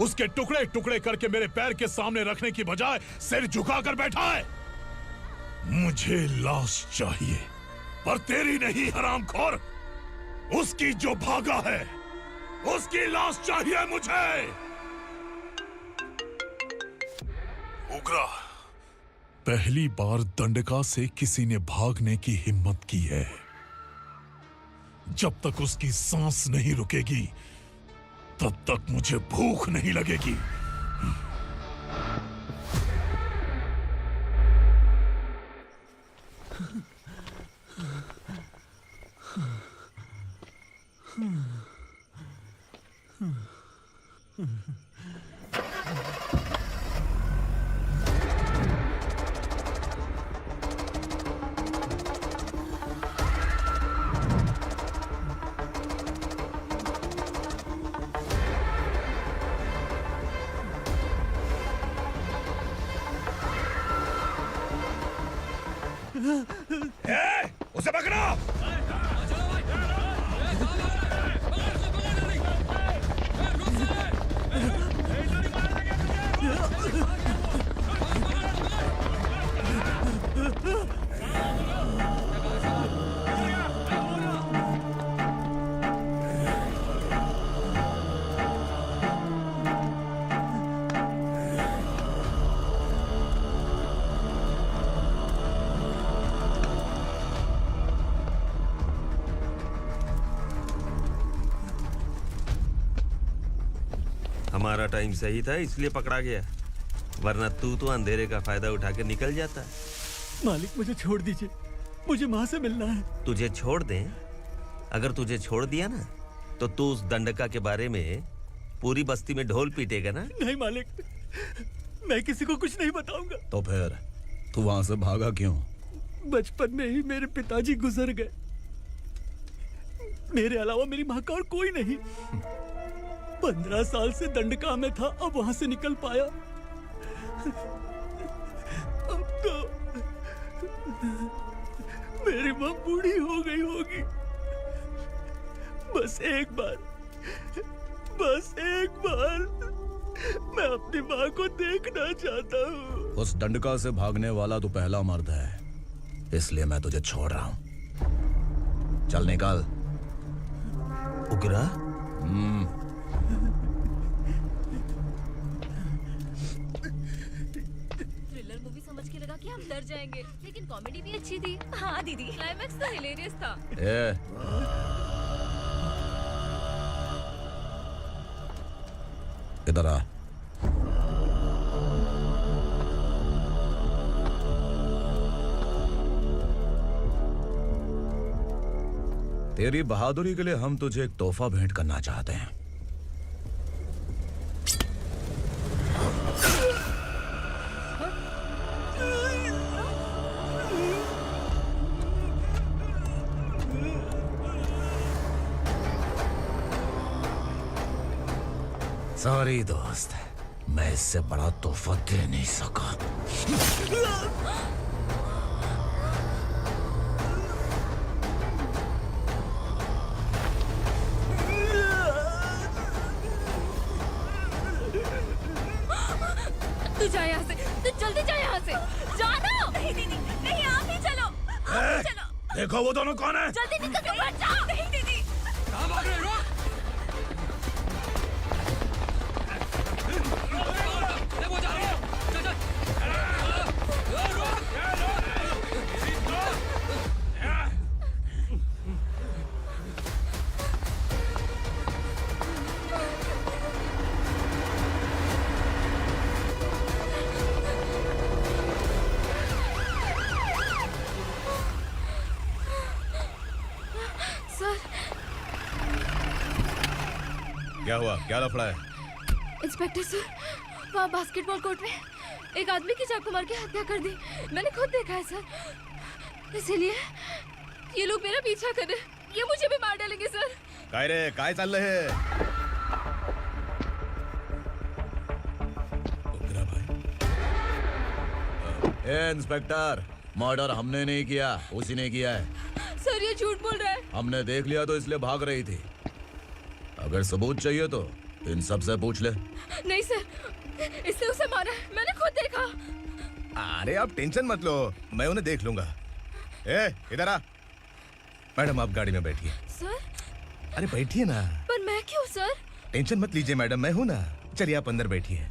उसके टुकड़े टुकड़े करके मेरे पैर के सामने रखने की बजाय सिर झुकाकर बैठा है। मुझे लाश चाहिए, पर तेरी नहीं हरामखोर, उसकी जो भागा है उसकी लाश चाहिए मुझे। उग्रा, पहली बार दंडका से किसी ने भागने की हिम्मत की है। जब तक उसकी सांस नहीं रुकेगी तब तक मुझे भूख नहीं लगेगी। उसे पकड़ो। हमारा टाइम सही था इसलिए पकड़ा गया, वरना तू तो अंधेरे का फायदा उठा के निकल जाता। मालिक मुझे छोड़ दीजिए, मुझे माँ से मिलना है। तुझे छोड़ दें? अगर तुझे छोड़ दिया ना तो तू उस दंडका के बारे में पूरी बस्ती में ढोल पीटेगा ना। नहीं मालिक, मैं किसी को कुछ नहीं बताऊंगा। तो फिर तू वहां से भागा क्यों? बचपन में ही मेरे पिताजी गुजर गए, मेरे अलावा मेरी माँ का और कोई नहीं। 15 साल से दंडका में था, अब वहां से निकल पाया। अब तो मेरी माँ बूढ़ी हो गई होगी। बस एक बार मैं अपनी माँ को देखना चाहता हूँ। उस दंडका से भागने वाला तू पहला मर्द है, इसलिए मैं तुझे छोड़ रहा हूँ। चल निकल। उग्रा? थ्रिलर मूवी समझ के लगा कि हम डर जाएंगे, लेकिन कॉमेडी भी अच्छी थी। हाँ दीदी, क्लाइमैक्स तो हिलेरियस था। इधर आ। तेरी बहादुरी के लिए हम तुझे एक तोहफा भेंट करना चाहते हैं। सॉरी दोस्त, मैं इससे बड़ा तोहफा दे नहीं सका। तू जा यहाँ से, तू जल्दी जा यहाँ से। जाना। नहीं दीदी, नहीं, आप ही चलो, आप ही चलो। देखो वो दोनों कौन है? जल्दी निकल के मत जाओ। नहीं दीदी। कहाँ भाग रहे हो? क्या हुआ? क्या लफड़ा है? इंस्पेक्टर सर, वहाँ बास्केटबॉल कोर्ट में एक आदमी की चाकू मार के हत्या कर दी। मैंने खुद देखा है सर, इसीलिए ये लोग मेरा पीछा कर रहे, ये मुझे भी मार डालेंगे सर। काय रे, काय चाललंय हे? उग्रा भाई। ए इंस्पेक्टर, मर्डर हमने नहीं किया, उसी ने किया है। सर ये झूठ बोल रहा है। हमने देख लिया तो इसलिए भाग रही थी। अगर सबूत चाहिए तो इन सब से पूछ ले। नहीं सर, इसने उसे मारा है, मैंने खुद देखा। अरे आप टेंशन मत लो, मैं उन्हें देख लूंगा। ए, इधर आ। मैडम आप गाड़ी में बैठिए। सर? अरे बैठिए ना। पर मैं क्यों सर? टेंशन मत लीजिए मैडम, मैं हूं ना। चलिए आप अंदर बैठिए।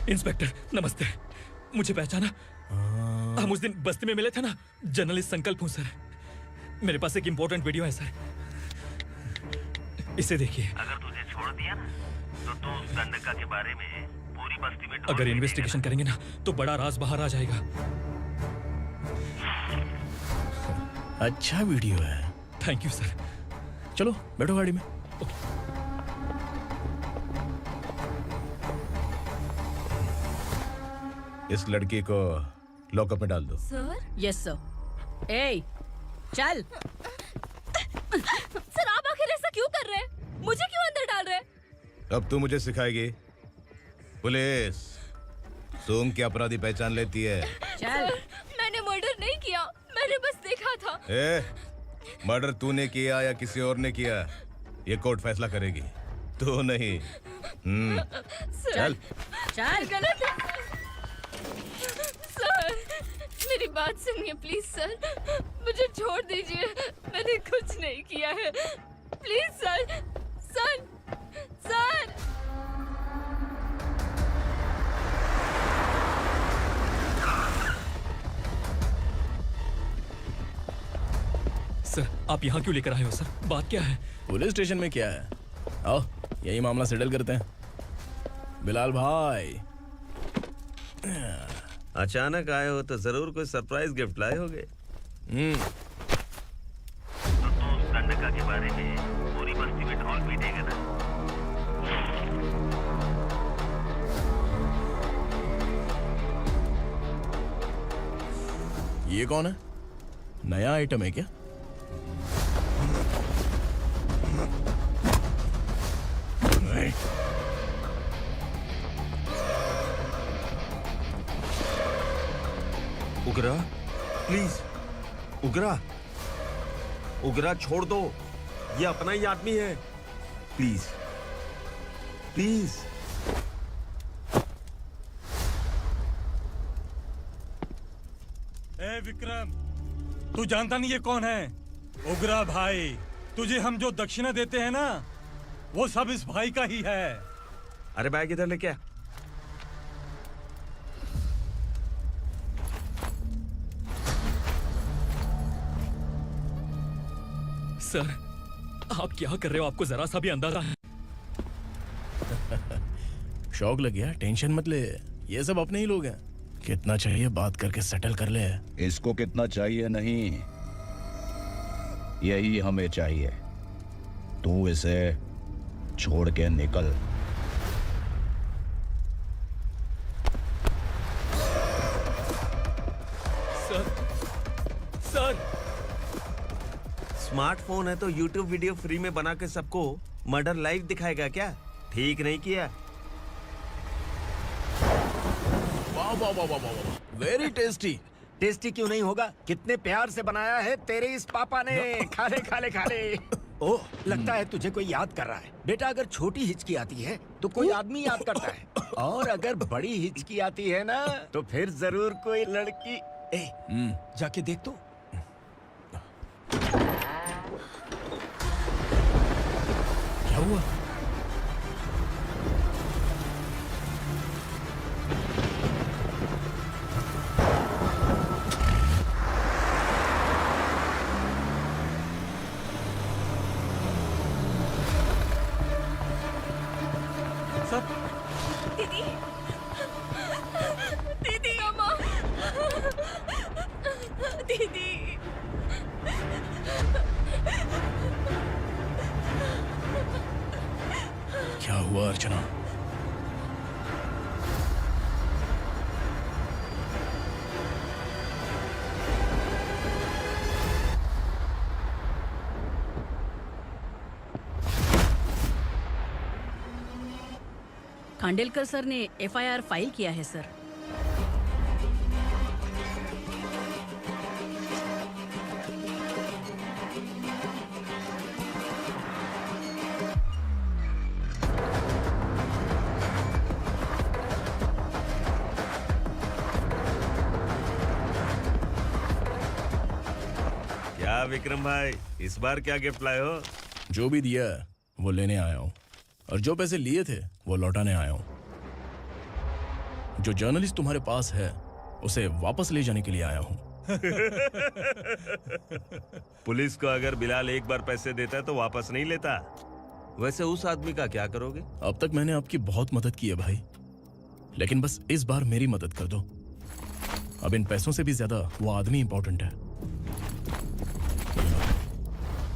इंस्पेक्टर नमस्ते, मुझे पहचाना? हम उस दिन बस्ती में मिले थे ना। जर्नलिस्ट संकल्प हूँ सर, मेरे पास एक इम्पोर्टेंट वीडियो है सर, इसे देखिए। अगर तुझे छोड़ दिया ना तो तू उस दंडका के बारे में पूरी बस्ती में अगर इन्वेस्टिगेशन करेंगे ना तो बड़ा राज बाहर आ जाएगा। अच्छा वीडियो है। Thank you sir. चलो बैठो गाड़ी में। इस लड़की को लॉकअप में डाल दो। सर? Yes sir. ए चल। सर आप आखिर ऐसा क्यों कर रहे हैं? मुझे क्यों अब तू मुझे सिखाएगी? पुलिस सोम की अपराधी पहचान लेती है। चल। मैंने मर्डर नहीं किया, मैंने बस देखा था। मर्डर तूने किया या किसी और ने किया, ये कोर्ट फैसला करेगी, तू नहीं। चल चल। गलत है सर, मेरी बात सुनिए प्लीज सर, मुझे छोड़ दीजिए, मैंने कुछ नहीं किया है, please sir. Sir sir sir, आप यहाँ क्यों लेकर आए हो सर? बात क्या है? पुलिस स्टेशन में क्या है? आओ यही मामला सेटल करते हैं। बिलाल भाई, अचानक आए हो तो जरूर कोई सरप्राइज गिफ्ट लाए होगे। तो गंडका के बारे में पूरी बस्ती में ढोल पीटेगा ना। ये कौन है? नया आइटम है क्या? उगरा, प्लीज उगरा, उगरा छोड़ दो, ये अपना ही आदमी है। Please please. ए विक्रम, तू जानता नहीं ये कौन है? उगरा भाई। तुझे हम जो दक्षिणा देते हैं ना, वो सब इस भाई का ही है। अरे बैग इधर लेके आ। सर, आप क्या कर रहे हो? आपको जरा सा भी अंदाजा है? शौक लग गया? टेंशन मत ले, ये सब अपने ही लोग हैं। कितना चाहिए बात करके सेटल कर ले। इसको कितना चाहिए नहीं, यही हमें चाहिए। तू इसे छोड़ के निकल। सर स्मार्टफोन है तो YouTube वीडियो फ्री में बना के सबको मर्डर लाइव दिखाएगा क्या? ठीक नहीं किया। वाह वाह वाह वाह वाह, वेरी टेस्टी। टेस्टी क्यों नहीं होगा? कितने प्यार से बनाया है तेरे इस पापा ने। खा ले खा ले खा ले। ओह, लगता है तुझे कोई याद कर रहा है। बेटा, अगर छोटी हिचकी आती है तो कोई आदमी याद करता है, और अगर बड़ी हिचकी आती है ना तो फिर जरूर कोई लड़की। जाके देख तो। क्या हुआ? दीदी, दीदी, अम्मा, दीदी। क्या हुआ अर्चना? खांडेलकर सर ने एफआईआर फाइल किया है सर। क्या विक्रम भाई, इस बार क्या गिफ्ट लाए हो? जो भी दिया है वो लेने आया हूँ, और जो पैसे लिए थे वो लौटाने आया हूँ। जो जर्नलिस्ट तुम्हारे पास है उसे वापस ले जाने के लिए आया हूँ। पुलिस को अगर बिलाल एक बार पैसे देता है तो वापस नहीं लेता। वैसे उस आदमी का क्या करोगे? अब तक मैंने आपकी बहुत मदद की है भाई, लेकिन बस इस बार मेरी मदद कर दो। अब इन पैसों से भी ज्यादा वो आदमी इंपॉर्टेंट है।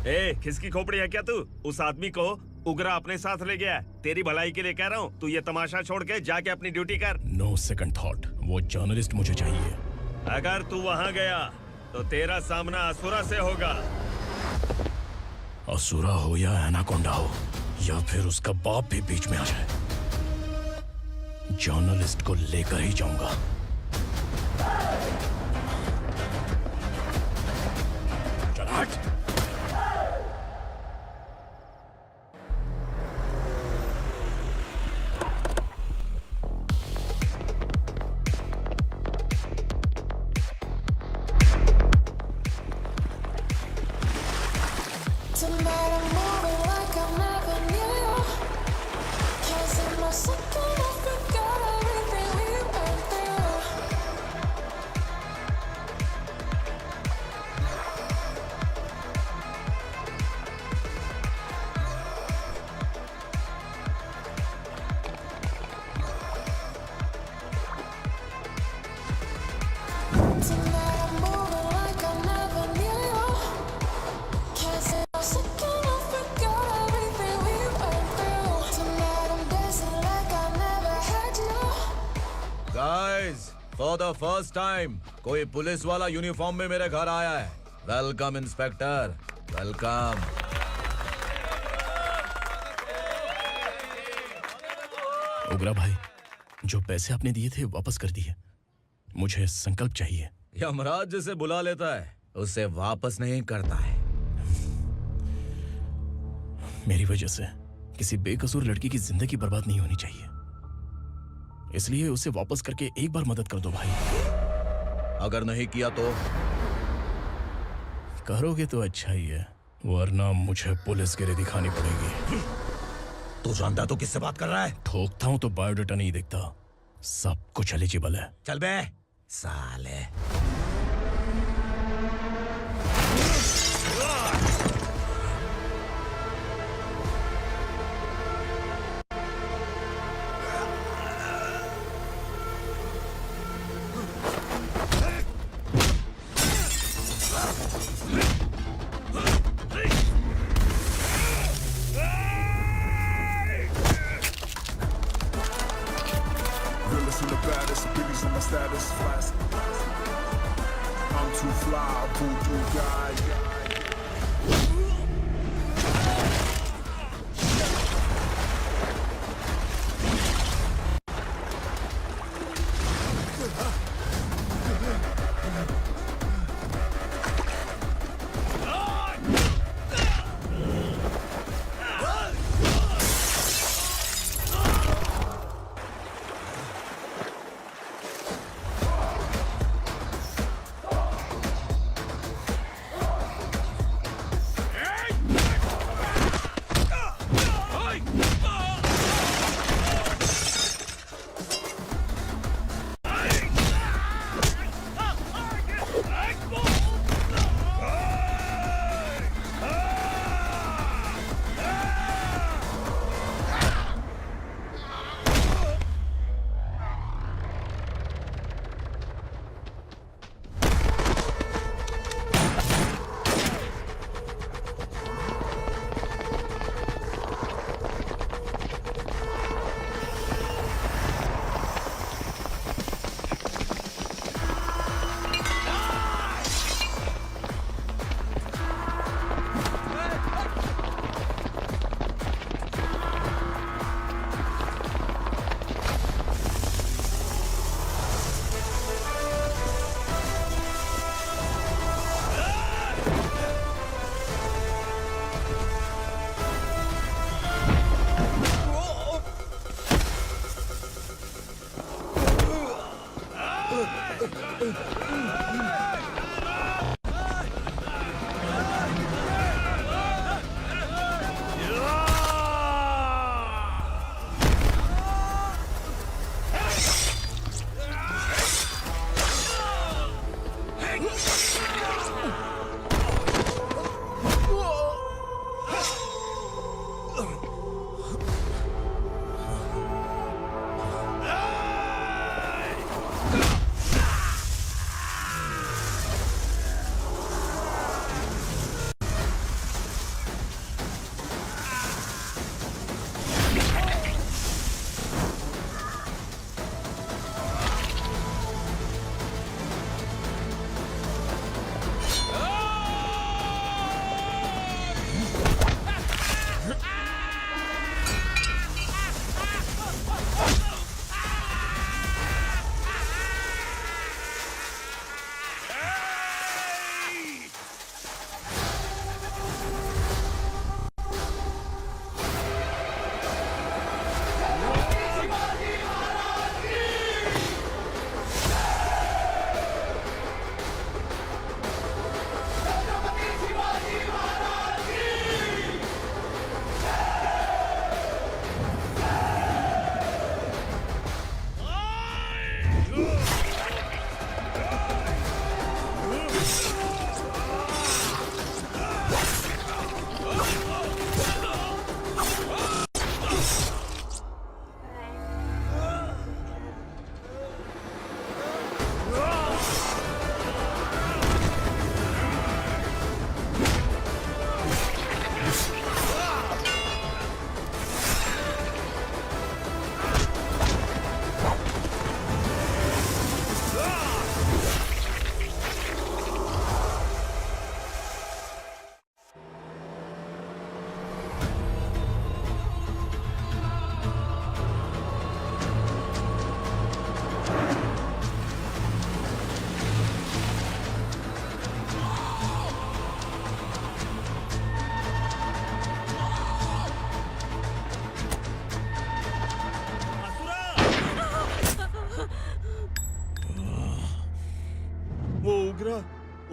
ए, किसकी खोपड़ी है क्या तू? उस आदमी को उगरा अपने साथ ले गया। तेरी भलाई के लिए कह रहा हूँ, तू ये तमाशा छोड़ के जाके अपनी ड्यूटी कर। नो सेकंड थॉट, वो जर्नलिस्ट मुझे चाहिए। अगर तू वहाँ गया तो तेरा सामना असुरा से होगा। असुरा हो या एनाकोंडा हो, या फिर उसका बाप भी बीच में आ जाए, जर्नलिस्ट को लेकर ही जाऊंगा। चल हट। फॉर द फर्स्ट टाइम कोई पुलिस वाला यूनिफॉर्म में मेरे घर आया है। Welcome inspector, welcome. उग्रा भाई, जो पैसे आपने दिए थे वापस कर दिए। मुझे संकल्प चाहिए। यमराज जिसे बुला लेता है उसे वापस नहीं करता है। मेरी वजह से किसी बेकसूर लड़की की जिंदगी बर्बाद नहीं होनी चाहिए, इसलिए उसे वापस करके एक बार मदद कर दो भाई। अगर नहीं किया तो? करोगे तो अच्छा ही है, वरना मुझे पुलिसगिरी दिखानी पड़ेगी। तू जानता तो किससे बात कर रहा है? ठोकता हूं तो बायोडाटा नहीं दिखता, सब कुछ एलिजिबल है। चल बे साले।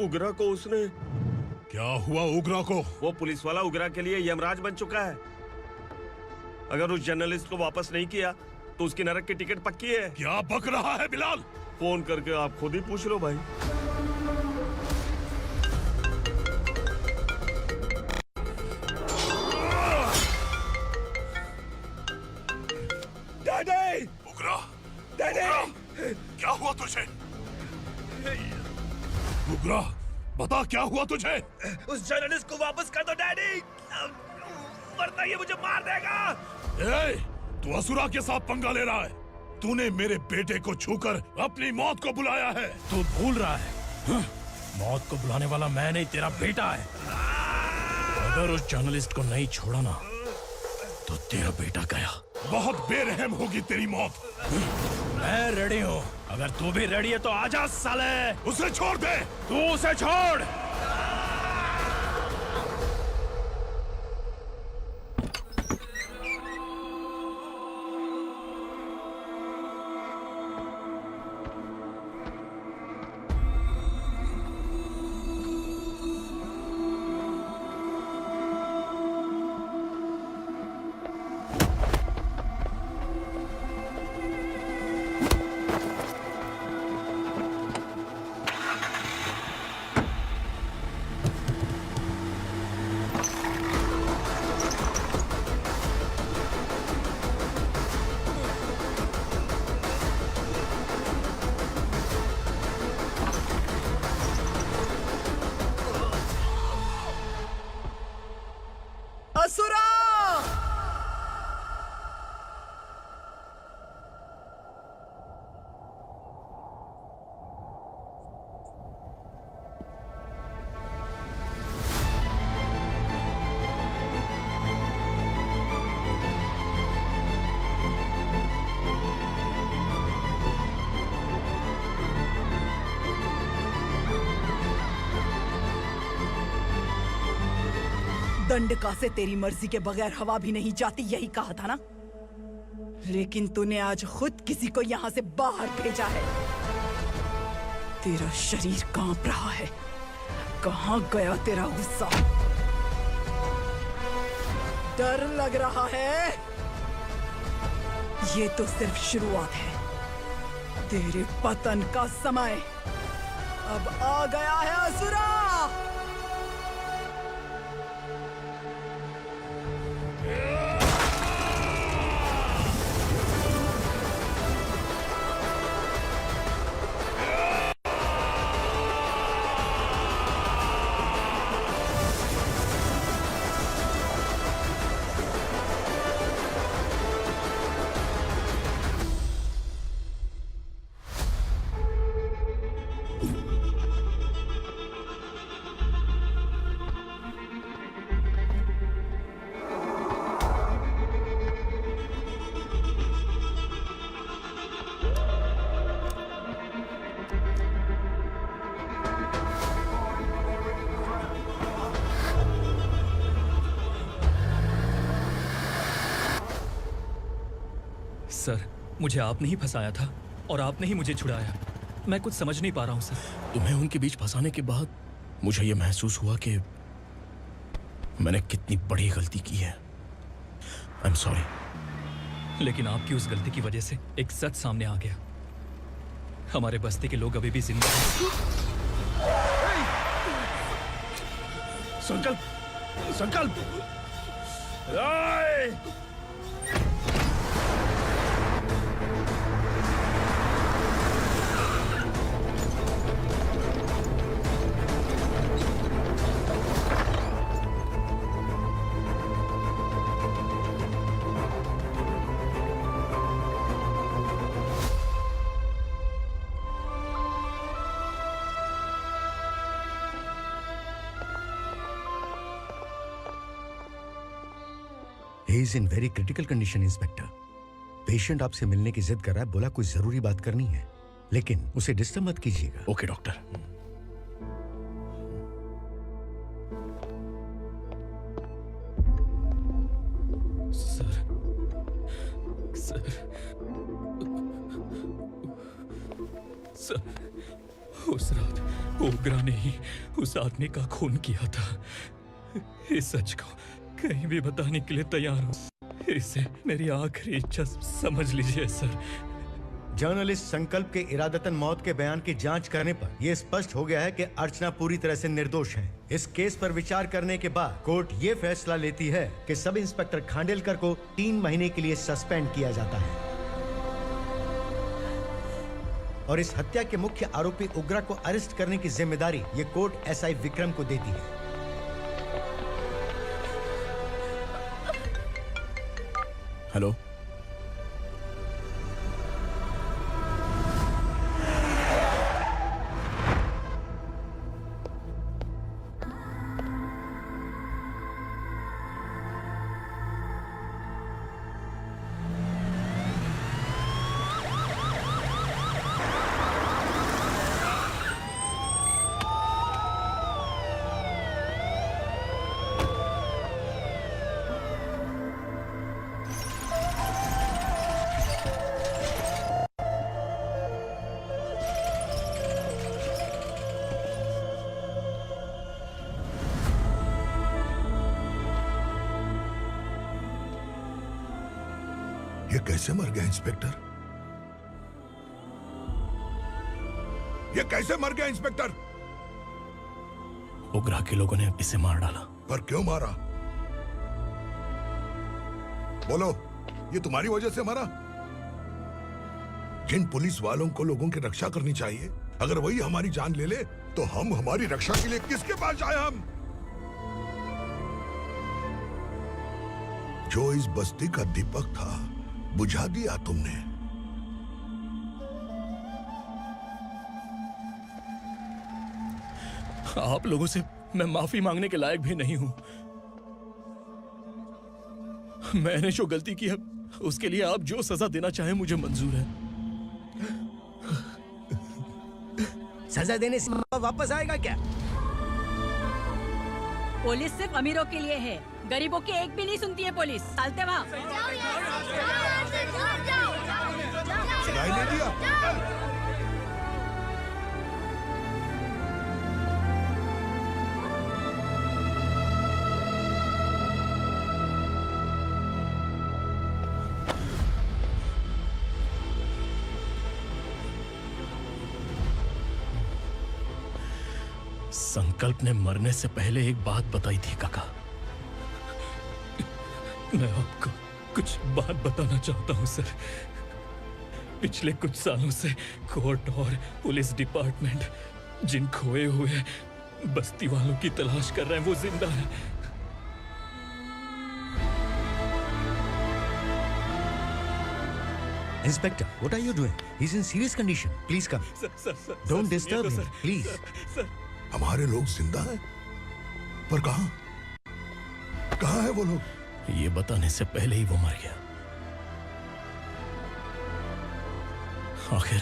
उग्रा को उसने। क्या हुआ उग्रा को? वो पुलिस वाला उग्रा के लिए यमराज बन चुका है। अगर उस जर्नलिस्ट को वापस नहीं किया तो उसकी नरक की टिकट पक्की है। क्या बक रहा है बिलाल? फोन करके आप खुद ही पूछ लो भाई। डैडी! उग्रा! डैडी! क्या हुआ तुझे? उग्रा, बता क्या हुआ तुझे? उस जर्नलिस्ट को वापस कर दो डैडी, वरना ये मुझे मार देगा। ए, तू असुरा के साथ पंगा ले रहा है। तूने मेरे बेटे को छूकर अपनी मौत को बुलाया है। तू भूल रहा है, मौत को बुलाने वाला मैं नहीं, तेरा बेटा है। अगर उस जर्नलिस्ट को नहीं छोड़ा ना तो तेरा बेटा गया। बहुत बेरहम होगी तेरी मौत। मैं रेडी हूँ, अगर तू भी रेडी है तो आजा साले। उसे छोड़ दे। तू उसे छोड़। असुरा! दंडका से तेरी मर्जी के बगैर हवा भी नहीं जाती, यही कहा था ना? लेकिन तूने आज खुद किसी को यहाँ से बाहर भेजा है। तेरा शरीर कांप रहा है। कहाँ गया तेरा गुस्सा? डर लग रहा है? ये तो सिर्फ शुरुआत है। तेरे पतन का समय अब आ गया है असुरा। सर, मुझे आपने ही फंसाया था और आपने ही मुझे छुड़ाया। मैं कुछ समझ नहीं पा रहा हूँ सर। तुम्हें उनके बीच फंसाने के बाद मुझे ये महसूस हुआ कि मैंने कितनी बड़ी गलती की है। I am sorry. लेकिन आपकी उस गलती की वजह से एक सच सामने आ गया। हमारे बस्ती के लोग अभी भी जिंदा हैं। संकल्प, संकल्प। He is in very critical condition, inspector. Patient आपसे मिलने की जिद कर रहा है, बोला कोई जरूरी बात करनी है, लेकिन उसे डिस्टर्ब मत कीजिएगा। Okay doctor. सर, उस रात ओग्रा ने ही उस आदमी का खून किया था। इस सच को कहीं भी बताने के लिए तैयार हूँ। इसे मेरी आखिरी इच्छा समझ लीजिए सर। जर्नलिस्ट संकल्प के इरादतन मौत के बयान की जांच करने पर यह स्पष्ट हो गया है कि अर्चना पूरी तरह से निर्दोष है। इस केस पर विचार करने के बाद कोर्ट ये फैसला लेती है कि सब इंस्पेक्टर खांडेलकर को 3 महीने के लिए सस्पेंड किया जाता है और इस हत्या के मुख्य आरोपी उग्रा को अरेस्ट करने की जिम्मेदारी ये कोर्ट एसआई विक्रम को देती है। हेलो, ये कैसे मर गया इंस्पेक्टर? ये कैसे मर गया इंस्पेक्टर? ओग्रा के लोगों ने इसे मार डाला। पर क्यों मारा? बोलो, ये तुम्हारी वजह से मरा? जिन पुलिस वालों को लोगों की रक्षा करनी चाहिए, अगर वही हमारी जान ले ले तो हम हमारी रक्षा के लिए किसके पास जाए? हम जो इस बस्ती का दीपक था बुझा दिया तुमने। आप लोगों से मैं माफी मांगने के लायक भी नहीं हूं। मैंने जो गलती की है उसके लिए आप जो सजा देना चाहें मुझे मंजूर है। सजा देने से वापस आएगा क्या? पुलिस सिर्फ अमीरों के लिए है, गरीबों की एक भी नहीं सुनती है पुलिस। चलते वहाँ। सुनाई नहीं दिया? संकल्प ने मरने से पहले एक बात बताई थी काका। मैं आपको कुछ बात बताना चाहता हूं सर। पिछले कुछ सालों से कोर्ट और पुलिस डिपार्टमेंट जिन खोए हुए बस्ती वालों की तलाश कर रहे हैं वो जिंदा है। Inspector, what are you doing? He's in serious condition. Please come. Sir, Don't disturb him, please. हमारे लोग जिंदा हैं? पर कहां? कहां है वो लोग? ये बताने से पहले ही वो मर गया। आखिर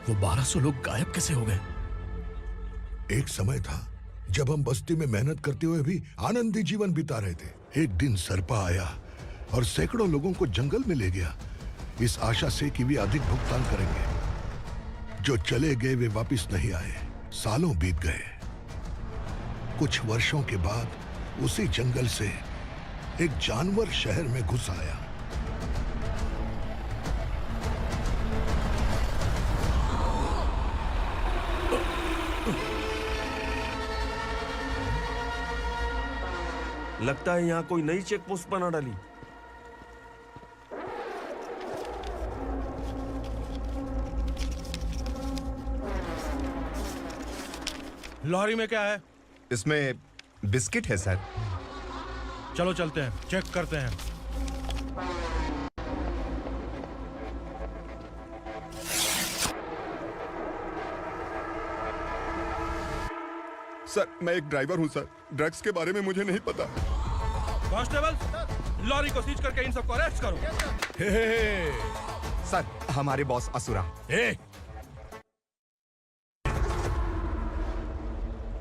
वो 1200 लोग गायब कैसे हो गए? एक समय था जब हम बस्ती में मेहनत करते हुए भी आनंदी जीवन बिता रहे थे। एक दिन सरपा आया और सैकड़ों लोगों को जंगल में ले गया, इस आशा से कि वे अधिक भुगतान करेंगे। जो चले गए वे वापस नहीं आए। सालों बीत गए। कुछ वर्षों के बाद उसी जंगल से एक जानवर शहर में घुस आया। लगता है यहाँ कोई नई चेक पोस्ट बना डाली। लॉरी में क्या है? इसमें बिस्किट है सर। चलो चलते हैं, चेक करते हैं। सर, मैं एक ड्राइवर हूं सर। ड्रग्स के बारे में मुझे नहीं पता। कांस्टेबल, लॉरी को सीज करके इन सबको अरेस्ट करो। सर, हमारे बॉस असुरा।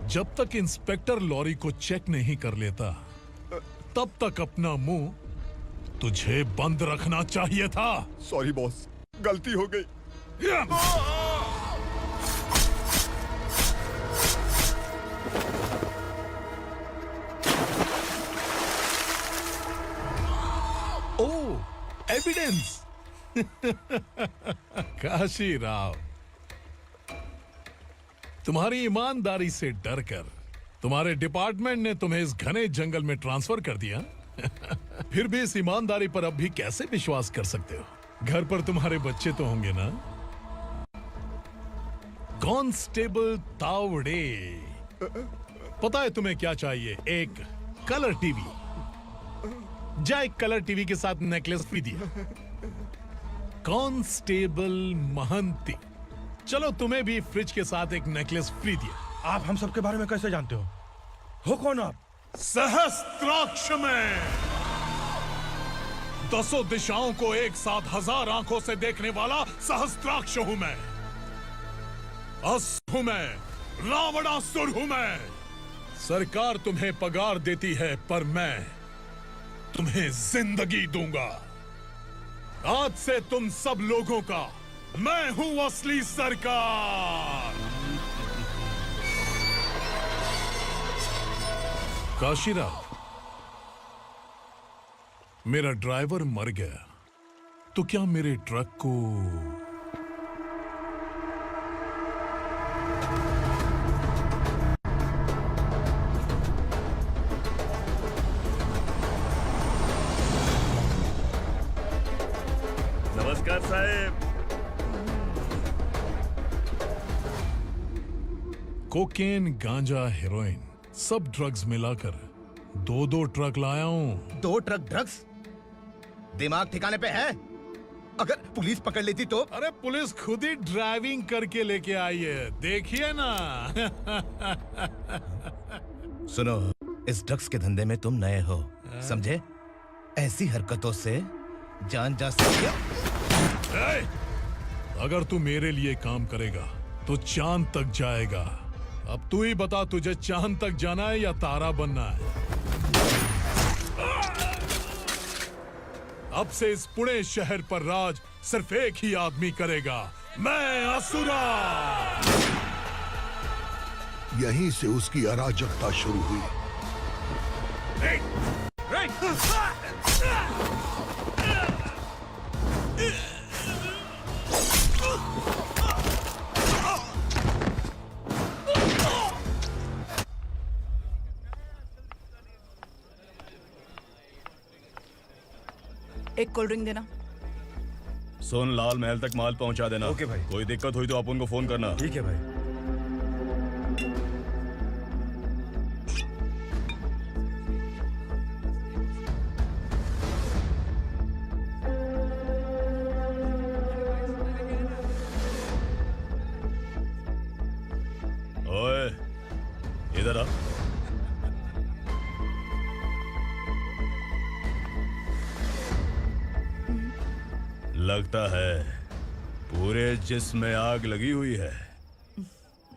जब तक इंस्पेक्टर लॉरी को चेक नहीं कर लेता तब तक अपना मुंह तुझे बंद रखना चाहिए था। सॉरी बॉस, गलती हो गई। ओह, एविडेंस। काशी राव, तुम्हारी ईमानदारी से डरकर तुम्हारे डिपार्टमेंट ने तुम्हें इस घने जंगल में ट्रांसफर कर दिया। फिर भी इस ईमानदारी पर अब भी कैसे विश्वास कर सकते हो? घर पर तुम्हारे बच्चे तो होंगे ना? कांस्टेबल तावड़े, पता है तुम्हें क्या चाहिए? एक कलर टीवी। जा एक कलर टीवी के साथ नेकलेस भी दिया। कांस्टेबल महंती, चलो तुम्हें भी फ्रिज के साथ एक नेकलेस फ्री दिया। आप हम सबके बारे में कैसे जानते हो कौन आप? सहस्त्राक्ष में 10 दिशाओं को एक साथ 1000 आंखों से देखने वाला सहस्त्राक्ष हूं मैं। असुर हूं मैं, रावणासुर हूं मैं। सरकार तुम्हें पगार देती है, पर मैं तुम्हें जिंदगी दूंगा। आज से तुम सब लोगों का मैं हूं असली सरकार। काशीराव, मेरा ड्राइवर मर गया, तो क्या मेरे ट्रक को नमस्कार साहब। कोकेन, गांजा, हेरोइन, सब ड्रग्स मिलाकर 2 ट्रक लाया हूं। 2 ट्रक ड्रग्स? दिमाग ठिकाने पे है? अगर पुलिस पकड़ लेती तो? अरे पुलिस खुद ही ड्राइविंग करके लेके आई है, देखिए ना। सुनो, इस ड्रग्स के धंधे में तुम नए हो, समझे? ऐसी हरकतों से जान जा सकती है। अगर तू मेरे लिए काम करेगा तो चांद तक जाएगा। अब तू ही बता, तुझे चांद तक जाना है या तारा बनना है? अब से इस पुणे शहर पर राज सिर्फ एक ही आदमी करेगा, मैं असुरा। यहीं से उसकी अराजकता शुरू हुई। एक कोल्ड ड्रिंक देना। सुन, लाल महल तक माल पहुंचा देना। ओके भाई। कोई दिक्कत हुई तो आप उनको फोन करना। ठीक है भाई। ओए, इधर आ। लगता है पूरे जिस्म में आग लगी हुई है।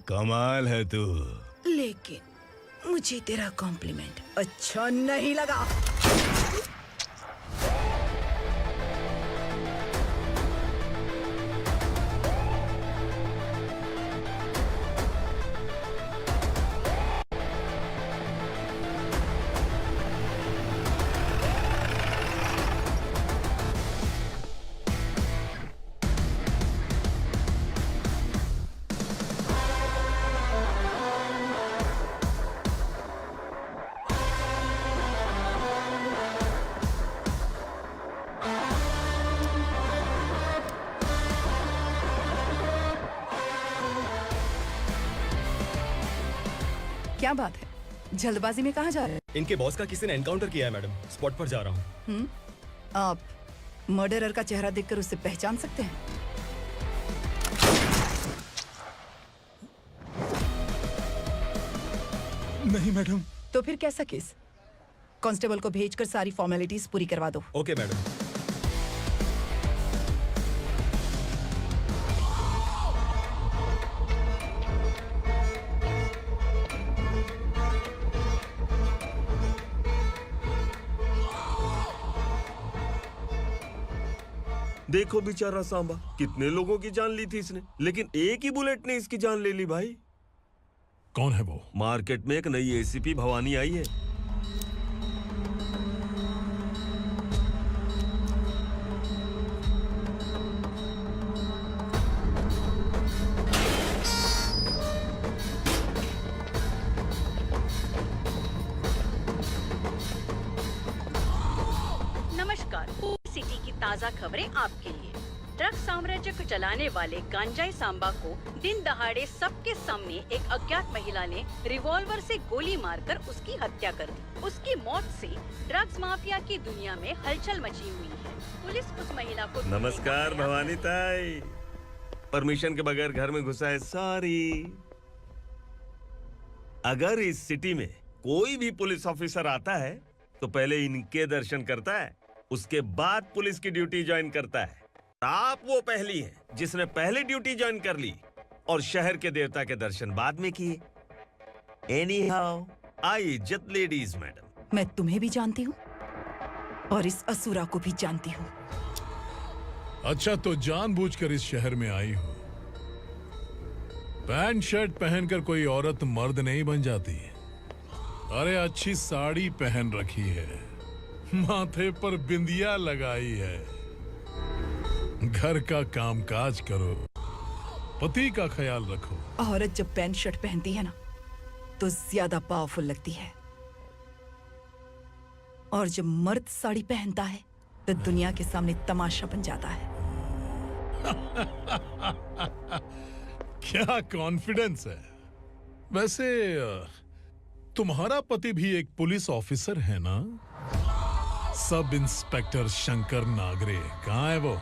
कमाल है तू। लेकिन मुझे तेरा कॉम्प्लीमेंट अच्छा नहीं लगा। क्या बात है, जल्दबाजी में कहाँ जा रहे हैं? इनके बॉस का किसी ने एनकाउंटर किया है मैडम, स्पॉट पर जा रहा हूँ। आप मर्डरर का चेहरा देखकर उसे पहचान सकते हैं? नहीं मैडम। तो फिर कैसा केस? कांस्टेबल को भेजकर सारी फॉर्मेलिटीज पूरी करवा दो। Okay madam. देखो बेचारा सांबा, कितने लोगों की जान ली थी इसने, लेकिन एक ही बुलेट ने इसकी जान ले ली भाई। कौन है वो? मार्केट में एक नई एसीपी भवानी आई है। ताज़ा खबरें आपके लिए। ड्रग साम्राज्य को चलाने वाले गांजाई सांबा को दिन दहाड़े सबके सामने एक अज्ञात महिला ने रिवॉल्वर से गोली मारकर उसकी हत्या कर दी। उसकी मौत से ड्रग्स माफिया की दुनिया में हलचल मची हुई है। पुलिस उस महिला को नमस्कार भवानी ताई। परमिशन के बगैर घर में घुसा है, सॉरी। अगर इस सिटी में कोई भी पुलिस ऑफिसर आता है तो पहले इनके दर्शन करता है, उसके बाद पुलिस की ड्यूटी ज्वाइन करता है। आप वो पहली हैं जिसने पहले ड्यूटी ज्वाइन कर ली और शहर के देवता के दर्शन बाद में किए। एनीहाउ, आई इज्जत लेडीज मैडम। मैं तुम्हें भी जानती हूँ और इस असुरा को भी जानती हूँ। अच्छा, तो जानबूझकर इस शहर में आई हो। पैंट शर्ट पहनकर कोई औरत मर्द नहीं बन जाती। अरे अच्छी साड़ी पहन रखी है, माथे पर बिंदिया लगाई है, घर का कामकाज करो, पति का ख्याल रखो। औरत जब पैंट शर्ट पहनती है ना तो ज्यादा पावरफुल लगती है, और जब मर्द साड़ी पहनता है तो दुनिया के सामने तमाशा बन जाता है। क्या कॉन्फिडेंस है। वैसे तुम्हारा पति भी एक पुलिस ऑफिसर है ना? सब इंस्पेक्टर शंकर नागरे कहाँ है वो?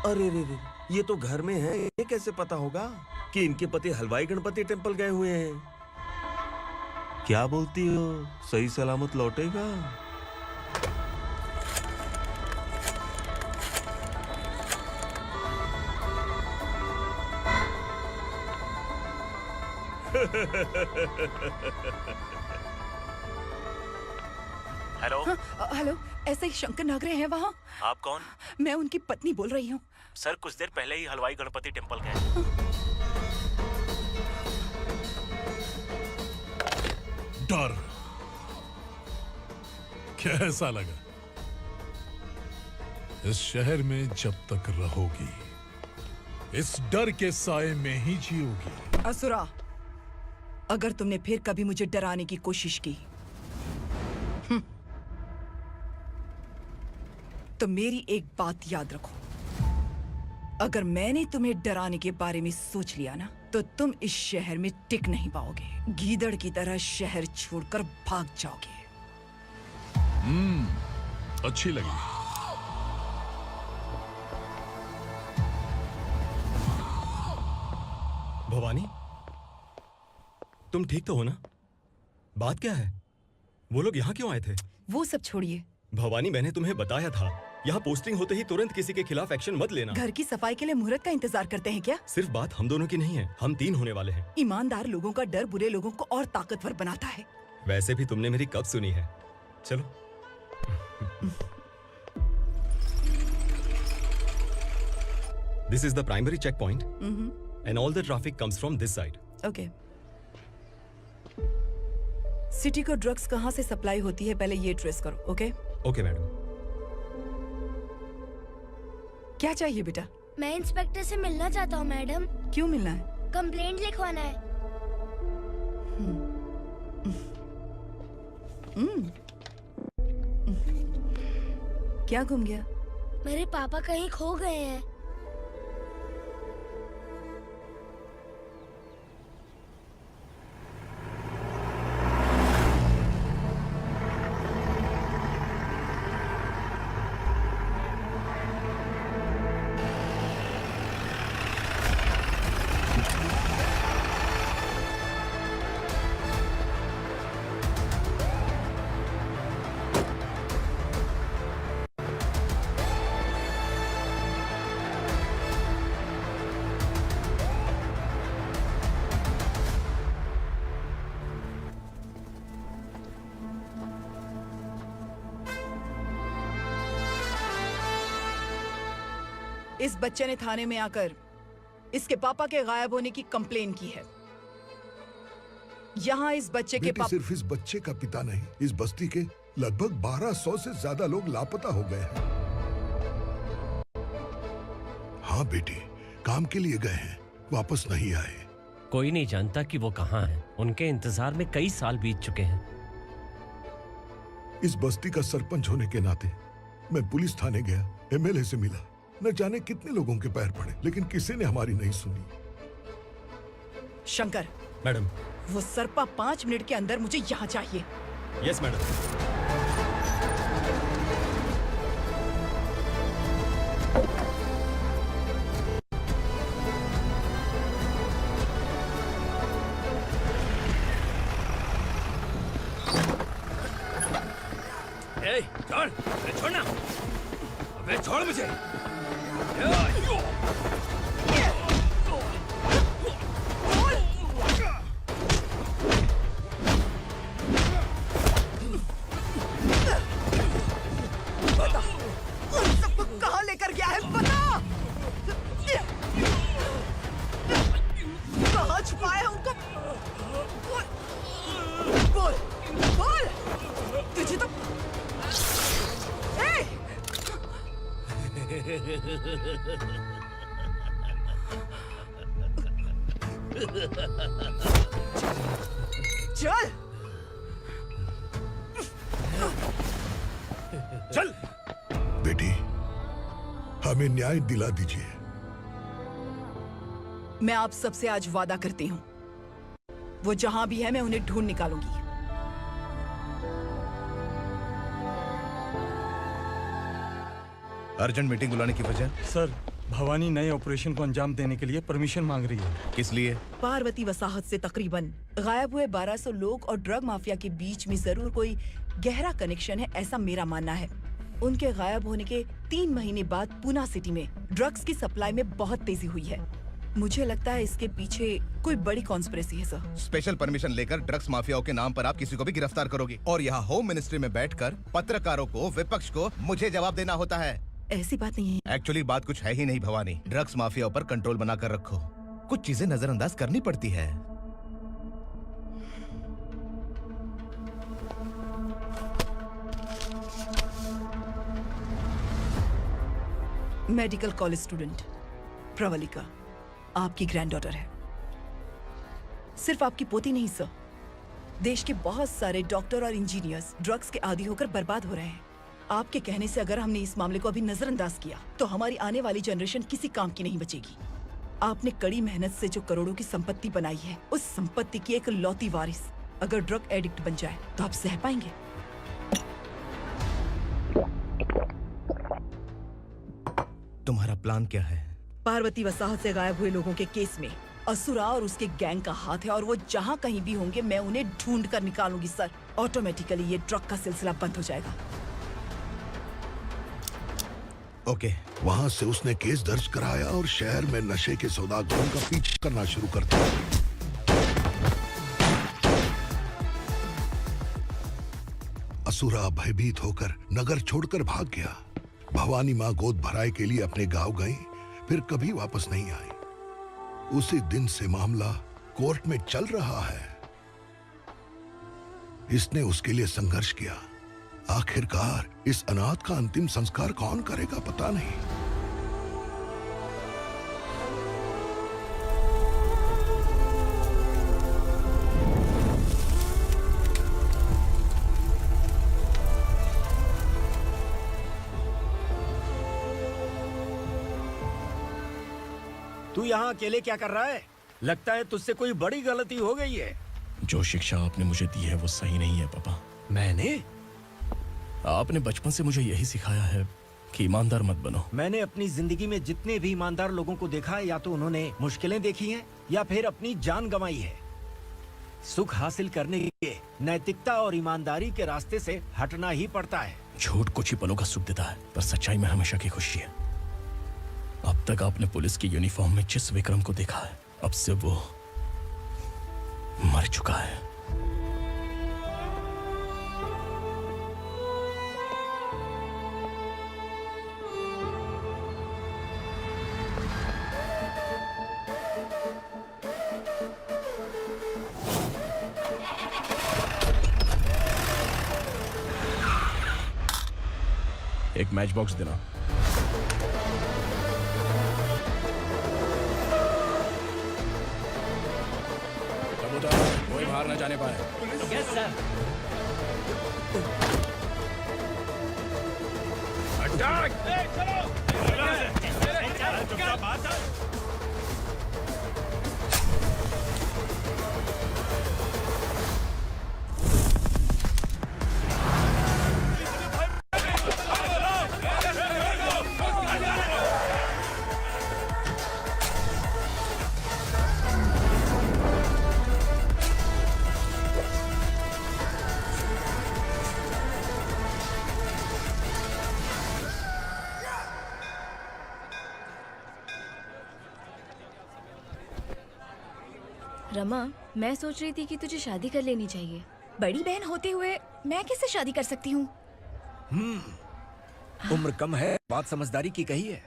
अरे रे रे, ये तो घर में है, ये कैसे पता होगा कि इनके पति हलवाई गणपति टेम्पल गए हुए हैं? क्या बोलती हो, सही सलामत लौटेगा? हेलो। हेलो, ऐसे ही शंकर नागरे हैं वहाँ? आप कौन? मैं उनकी पत्नी बोल रही हूँ। सर कुछ देर पहले ही हलवाई गणपति टेम्पल गए। डर कैसा लगा? इस शहर में जब तक रहोगी इस डर के साए में ही जियोगी। असुरा, अगर तुमने फिर कभी मुझे डराने की कोशिश की तो मेरी एक बात याद रखो, अगर मैंने तुम्हें डराने के बारे में सोच लिया ना तो तुम इस शहर में टिक नहीं पाओगे। गीदड़ की तरह शहर छोड़कर भाग जाओगे। अच्छी लगी। भवानी, तुम ठीक तो हो ना? बात क्या है? वो लोग यहाँ क्यों आए थे? वो सब छोड़िए भवानी, मैंने तुम्हें बताया था यहाँ पोस्टिंग होते ही तुरंत किसी के खिलाफ एक्शन मत लेना। घर की सफाई के लिए मुहूर्त का इंतजार करते हैं क्या? सिर्फ बात हम दोनों की नहीं है, हम 3 होने वाले हैं। ईमानदार लोगों का डर बुरे लोगों को और ताकतवर बनाता है। वैसे भी तुमने मेरी कब सुनी है? चलो। This is the primary checkpoint, and all the traffic comes from this side. Okay. City को ड्रग्स कहाँ से सप्लाई होती है पहले ये ट्रेस करो। ओके? Okay madam. क्या चाहिए बेटा? मैं इंस्पेक्टर से मिलना चाहता हूँ मैडम। क्यों मिलना है? कंप्लेंट लिखवाना है। क्या गुम गया? मेरे पापा कहीं खो गए हैं। इस बच्चे ने थाने में आकर इसके पापा के गायब होने की कंप्लेन की है। यहाँ इस बच्चे के पापा सिर्फ इस बच्चे का पिता नहीं, इस बस्ती के लगभग 1200 से ज्यादा लोग लापता हो गए हैं। हाँ बेटी, काम के लिए गए हैं, वापस नहीं आए। कोई नहीं जानता कि वो कहाँ हैं। उनके इंतजार में कई साल बीत चुके हैं। इस बस्ती का सरपंच होने के नाते मैं पुलिस थाने गया, एमएलए से मिला, न जाने कितने लोगों के पैर पड़े, लेकिन किसी ने हमारी नहीं सुनी। शंकर, मैडम। वो सरपा 5 मिनट के अंदर मुझे यहाँ चाहिए। Yes madam. छोड़, छोड़ना, अबे छोड़ मुझे। बता, उन सबको कहाँ लेकर गया है बता। कहाँ छुपाया है उनको? बोल, बोल, तुझे तो चल चल बेटी, हमें न्याय दिला दीजिए। मैं आप सबसे आज वादा करती हूँ, वो जहां भी है मैं उन्हें ढूंढ निकालूंगी। अर्जेंट मीटिंग बुलाने की वजह? सर, भवानी नए ऑपरेशन को अंजाम देने के लिए परमिशन मांग रही है। किस लिए? पार्वती वसाहत से तकरीबन गायब हुए 1200 लोग और ड्रग माफिया के बीच में जरूर कोई गहरा कनेक्शन है, ऐसा मेरा मानना है। उनके गायब होने के 3 महीने बाद पूना सिटी में ड्रग्स की सप्लाई में बहुत तेजी हुई है। मुझे लगता है इसके पीछे कोई बड़ी कॉन्स्पिरेसी है सर। स्पेशल परमिशन लेकर ड्रग्स माफियाओं के नाम पर आप किसी को भी गिरफ्तार करोगे और यहाँ होम मिनिस्ट्री में बैठकर पत्रकारों को, विपक्ष को मुझे जवाब देना होता है। ऐसी बात नहीं है। एक्चुअली बात कुछ है ही नहीं भवानी। ड्रग्स माफिया पर कंट्रोल बनाकर रखो, कुछ चीजें नजरअंदाज करनी पड़ती है। मेडिकल कॉलेज स्टूडेंट प्रवलिका आपकी ग्रैंडडॉटर है। सिर्फ आपकी पोती नहीं सर, देश के बहुत सारे डॉक्टर और इंजीनियर्स ड्रग्स के आदी होकर बर्बाद हो रहे हैं। आपके कहने से अगर हमने इस मामले को अभी नजरअंदाज किया तो हमारी आने वाली जनरेशन किसी काम की नहीं बचेगी। आपने कड़ी मेहनत से जो करोड़ों की संपत्ति बनाई है, उस संपत्ति की एक लौती वारिस अगर ड्रग एडिक्ट बन जाए तो आप सह पाएंगे? तुम्हारा प्लान क्या है? पार्वती वसाहत से गायब हुए लोगों के केस में असुरा और उसके गैंग का हाथ है और वो जहाँ कहीं भी होंगे मैं उन्हें ढूंढ कर निकालूंगी सर। ऑटोमेटिकली ये ड्रग का सिलसिला बंद हो जाएगा। ओके। वहाँ से उसने केस दर्ज कराया और शहर में नशे के सौदागरों का पीछा करना शुरू कर दिया। असुरा भयभीत होकर नगर छोड़कर भाग गया। भवानी माँ गोद भराई के लिए अपने गांव गई, फिर कभी वापस नहीं आई। उसी दिन से मामला कोर्ट में चल रहा है। इसने उसके लिए संघर्ष किया। आखिरकार इस अनाथ का अंतिम संस्कार कौन करेगा पता नहीं। तू यहाँ अकेले क्या कर रहा है? लगता है तुझसे कोई बड़ी गलती हो गई है। जो शिक्षा आपने मुझे दी है वो सही नहीं है पापा। मैंने? आपने बचपन से मुझे यही सिखाया है कि ईमानदार मत बनो। मैंने अपनी जिंदगी में जितने भी ईमानदार लोगों को देखा है, या तो उन्होंने मुश्किलें देखी हैं या फिर अपनी जान गंवाई है। सुख हासिल करने के लिए नैतिकता और ईमानदारी के रास्ते से हटना ही पड़ता है। झूठ कुछ ही पलों का सुख देता है, पर सच्चाई में हमेशा की खुशी है। अब तक आपने पुलिस की यूनिफॉर्म में जिस विक्रम को देखा है, अब से वो मर चुका है। एक मैच बॉक्स देना। कोई बाहर न जाने पाए। Yes sir. रमा, मैं सोच रही थी कि तुझे शादी कर लेनी चाहिए। बड़ी बहन होते हुए मैं कैसे शादी कर सकती हूँ? उम्र कम है, बात समझदारी की कही है।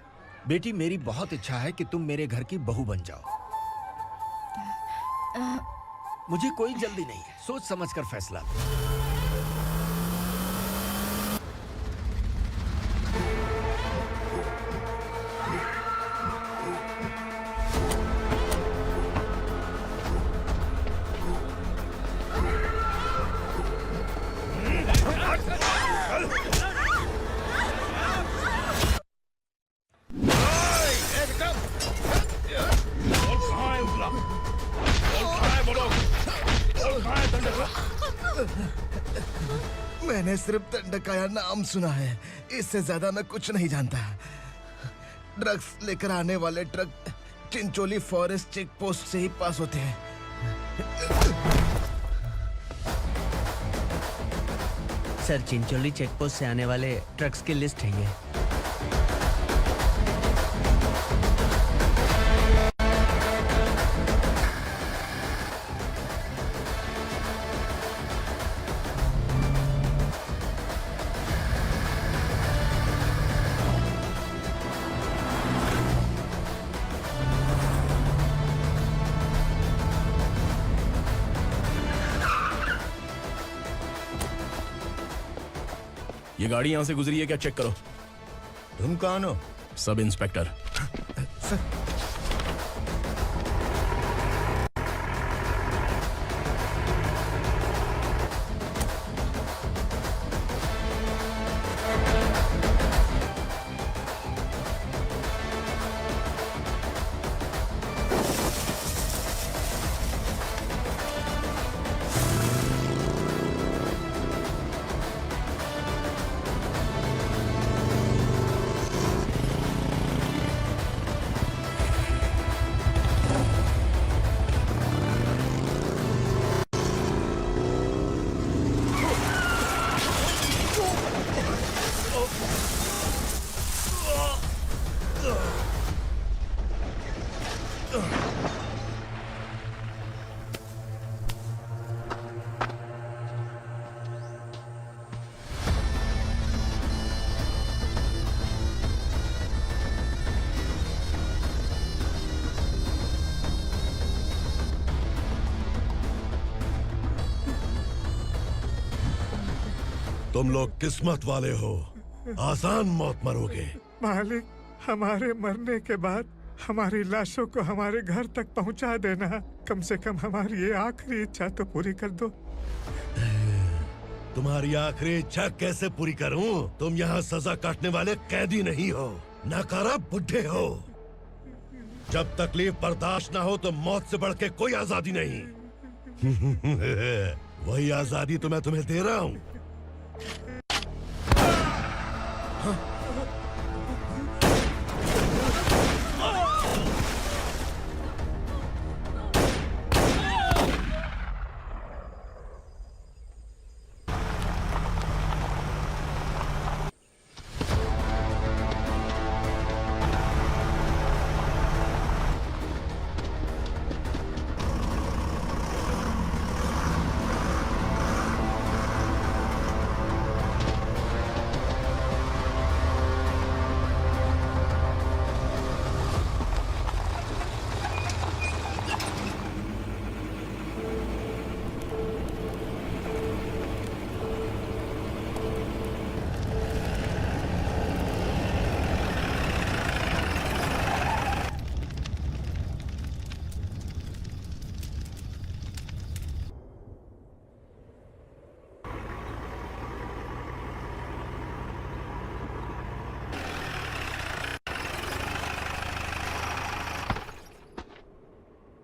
बेटी, मेरी बहुत इच्छा है कि तुम मेरे घर की बहू बन जाओ। मुझे कोई जल्दी नहीं है, सोच समझ कर फैसला। मैंने सिर्फ दंडकाया नाम सुना है, इससे ज्यादा मैं कुछ नहीं जानता। ड्रग्स लेकर आने वाले truck Chincholi forest check post से ही पास होते हैं। सर, चिंचोली चेक पोस्ट से आने वाले ट्रक्स की लिस्ट है ये। ये गाड़ी यहां से गुजरी है क्या, चेक करो। तुम कौन हो? Sub inspector. तुम लोग किस्मत वाले हो, आसान मौत मरोगे। मालिक, हमारे मरने के बाद हमारी लाशों को हमारे घर तक पहुंचा देना। कम से कम हमारी ये आखिरी इच्छा तो पूरी कर दो। तुम्हारी आखिरी इच्छा कैसे पूरी करूं? तुम यहाँ सजा काटने वाले कैदी नहीं हो, नाकारा बुड्ढे हो। जब तकलीफ बर्दाश्त ना हो तो मौत से बढ़ के कोई आजादी नहीं। वही आजादी तो मैं तुम्हें दे रहा हूँ।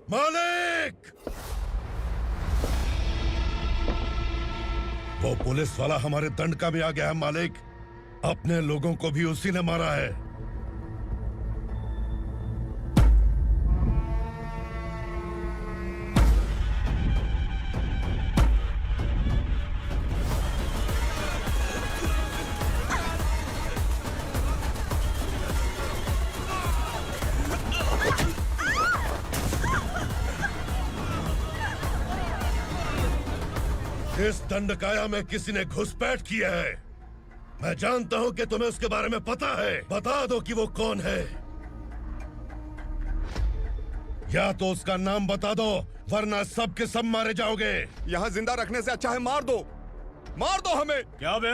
मालिक! वो पुलिस वाला हमारे दंड का भी आ गया है मालिक। अपने लोगों को भी उसी ने मारा है। इस दंडकाया में किसी ने घुसपैठ किया है। मैं जानता हूं कि तुम्हें उसके बारे में पता है। बता दो कि वो कौन है, या तो उसका नाम बता दो, वरना सब के सब मारे जाओगे। यहाँ जिंदा रखने से अच्छा है मार दो हमें। क्या बे?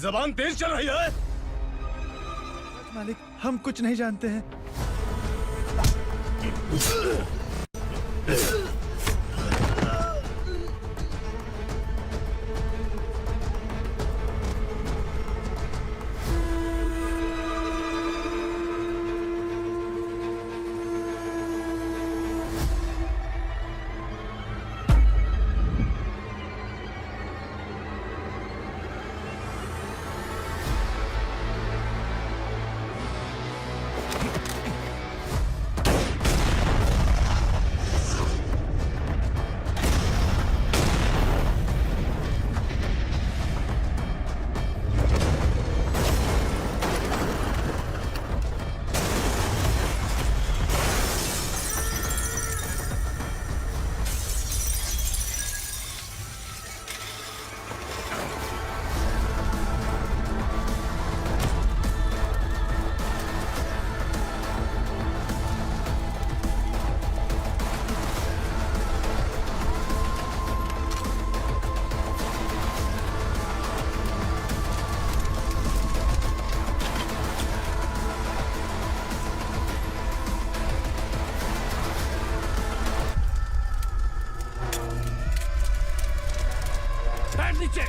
जबान तेज चल रही है। मालिक, हम कुछ नहीं जानते हैं। नीचे।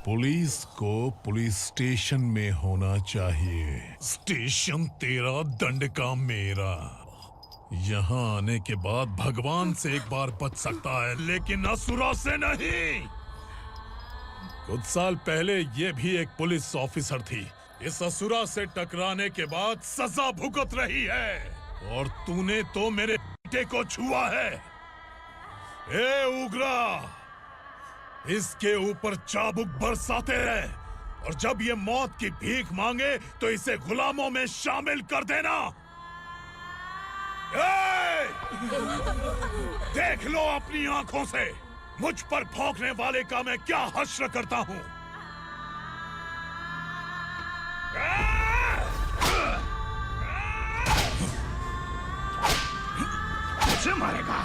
पुलिस को पुलिस स्टेशन में होना चाहिए। स्टेशन तेरा, दंड का मेरा। यहाँ आने के बाद भगवान से एक बार बच सकता है, लेकिन असुरा से नहीं। कुछ साल पहले ये भी एक पुलिस ऑफिसर थी। इस असुरा से टकराने के बाद सजा भुगत रही है, और तूने तो मेरे बेटे को छुआ है। ए उग्रा, इसके ऊपर चाबुक बरसाते रहे, और जब ये मौत की भीख मांगे तो इसे गुलामों में शामिल कर देना। देख लो अपनी आंखों से मुझ पर भौंकने वाले का मैं क्या हश्र करता हूँ। मुझे मारेगा।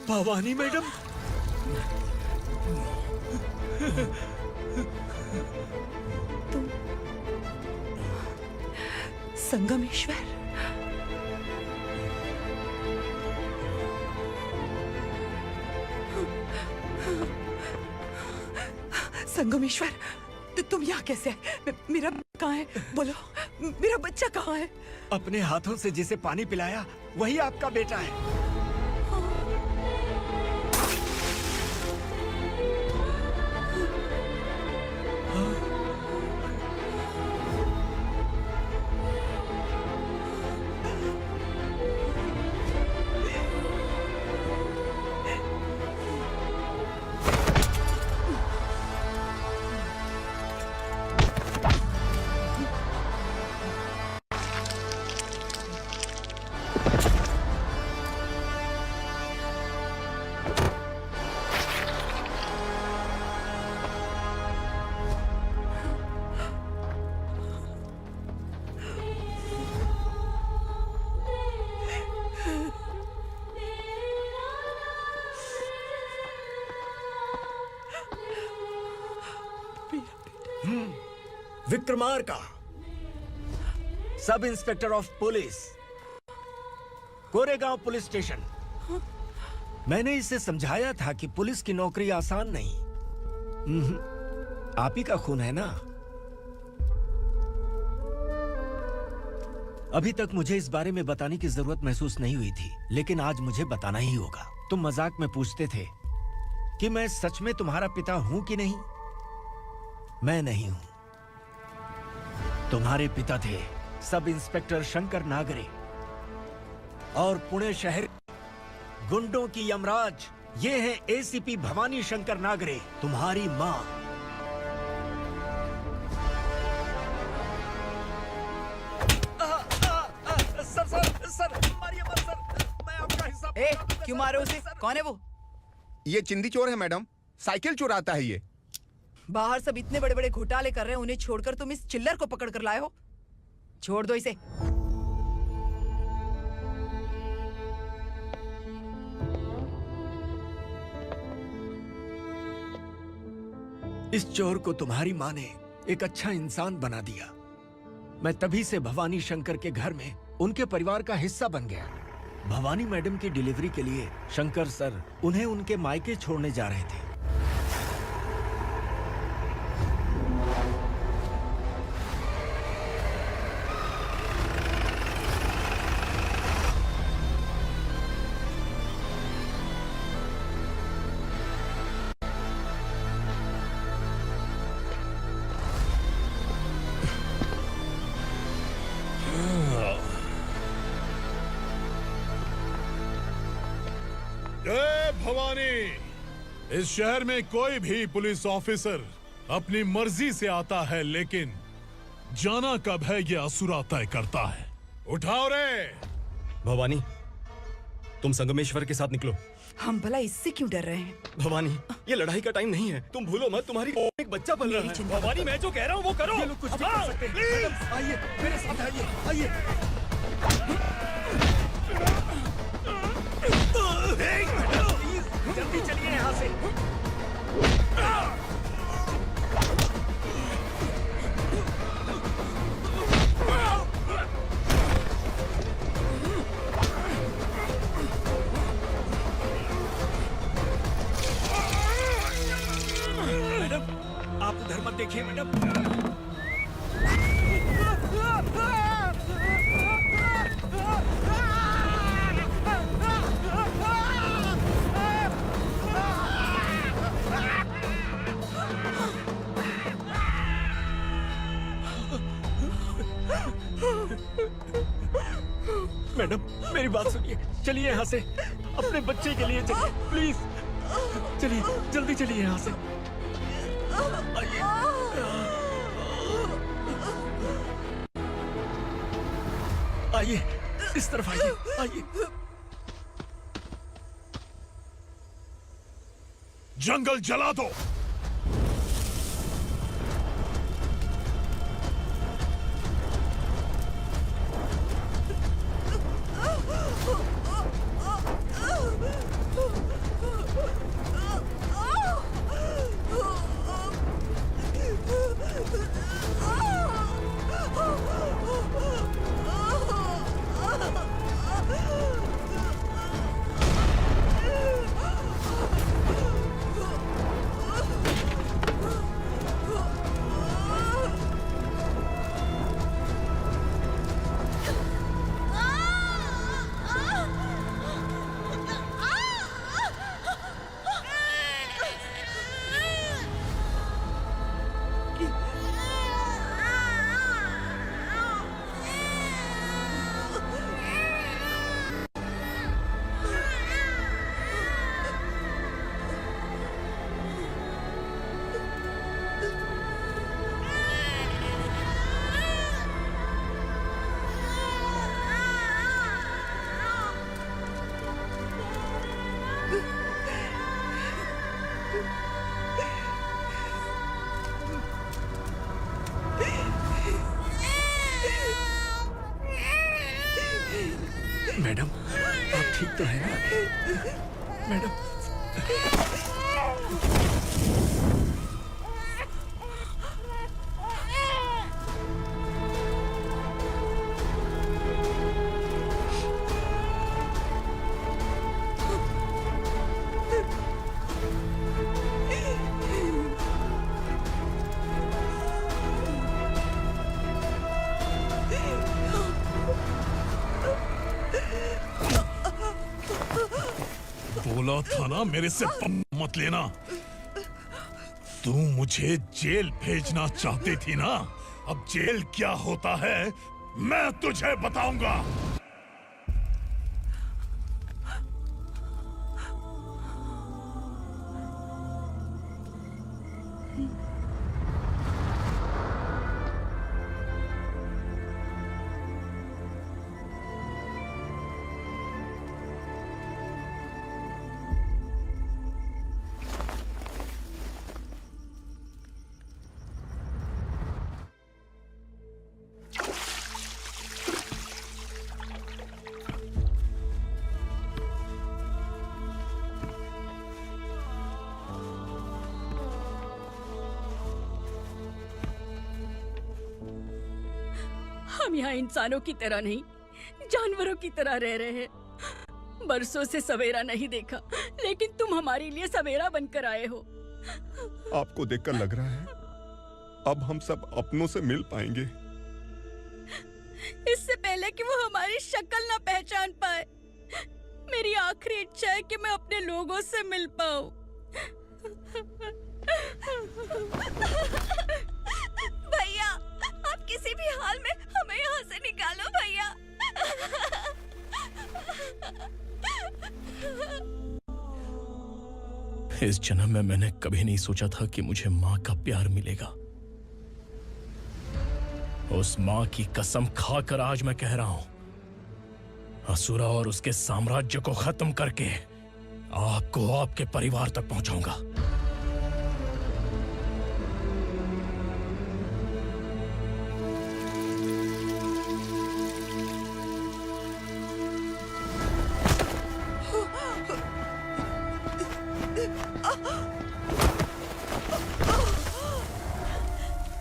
भवानी मैडम, तुम संगमेश्वर? संगमेश्वर, तुम यहाँ कैसे आए? मेरा कहाँ है? बोलो, मेरा बच्चा कहाँ है? अपने हाथों से जिसे पानी पिलाया वही आपका बेटा है। Vikramarka, sub inspector of police, Koregaon police station. मैंने इसे समझाया था कि पुलिस की नौकरी आसान नहीं। आप ही का खून है ना। अभी तक मुझे इस बारे में बताने की जरूरत महसूस नहीं हुई थी, लेकिन आज मुझे बताना ही होगा। तुम मजाक में पूछते थे कि मैं सच में तुम्हारा पिता हूं कि नहीं। मैं नहीं हूं। तुम्हारे पिता थे सब इंस्पेक्टर शंकर नागरे, और पुणे शहर गुंडों की यमराज ये है एसीपी भवानी शंकर नागरे, तुम्हारी मां। सर, मारिए मत सर, मैं आपका हिस्सा। क्यों मारे उसे? कौन है वो? ये चिंदी चोर है मैडम, साइकिल चुराता है ये। बाहर सब इतने बड़े बड़े घोटाले कर रहे हैं, उन्हें छोड़कर तुम इस चिल्लर को पकड़ कर लाए हो। छोड़ दो इसे। इस चोर को तुम्हारी माँ ने एक अच्छा इंसान बना दिया। मैं तभी से भवानी शंकर के घर में उनके परिवार का हिस्सा बन गया। भवानी मैडम की डिलीवरी के लिए शंकर सर उन्हें उनके मायके छोड़ने जा रहे थे। जय भवानी। इस शहर में कोई भी पुलिस ऑफिसर अपनी मर्जी से आता है, लेकिन जाना कब है ये असुरा तय करता है। उठाओ रे। भवानी, तुम संगमेश्वर के साथ निकलो। हम भला इससे क्यों डर रहे हैं? भवानी, ये लड़ाई का टाइम नहीं है। तुम भूलो मत, तुम्हारी एक बच्चा पल रहा है। भवानी, मैं जो कह रहा हूँ वो करो। ये लोग कुछ भी कर सकते हैं। मैडम, आइए मेरे साथ आइए, आइए। जल्दी चलिए यहाँ से। मैडम, आप उधर मत देखिए मैडम। मैडम, मेरी बात सुनिए, चलिए यहाँ से। अपने बच्चे के लिए चलिए, प्लीज। चलिए, जल्दी चलिए यहाँ से। आइए, इस तरफ आइए, आइए। जंगल जला दो। मैडम, आप ठीक तो हैं ना? मैडम, बोला था ना मेरे से मत लेना। तू मुझे जेल भेजना चाहती थी ना? अब जेल क्या होता है मैं तुझे बताऊंगा। हम यहाँ इंसानों की तरह नहीं, जानवरों की तरह रह रहे हैं। बरसों से सवेरा नहीं देखा, लेकिन तुम हमारे लिए सवेरा बनकर आए हो। आपको देखकर लग रहा है अब हम सब अपनों से मिल पाएंगे। इससे पहले कि वो हमारी शक्ल ना पहचान पाए, मेरी आखिरी इच्छा है कि मैं अपने लोगों से मिल पाऊं। भैया, आप किसी भी हाल में हमें यहाँ से निकालो भैया। इस जन्म में मैंने कभी नहीं सोचा था कि मुझे माँ का प्यार मिलेगा। उस माँ की कसम खाकर आज मैं कह रहा हूं, असुरा और उसके साम्राज्य को खत्म करके आपको आपके परिवार तक पहुंचाऊंगा।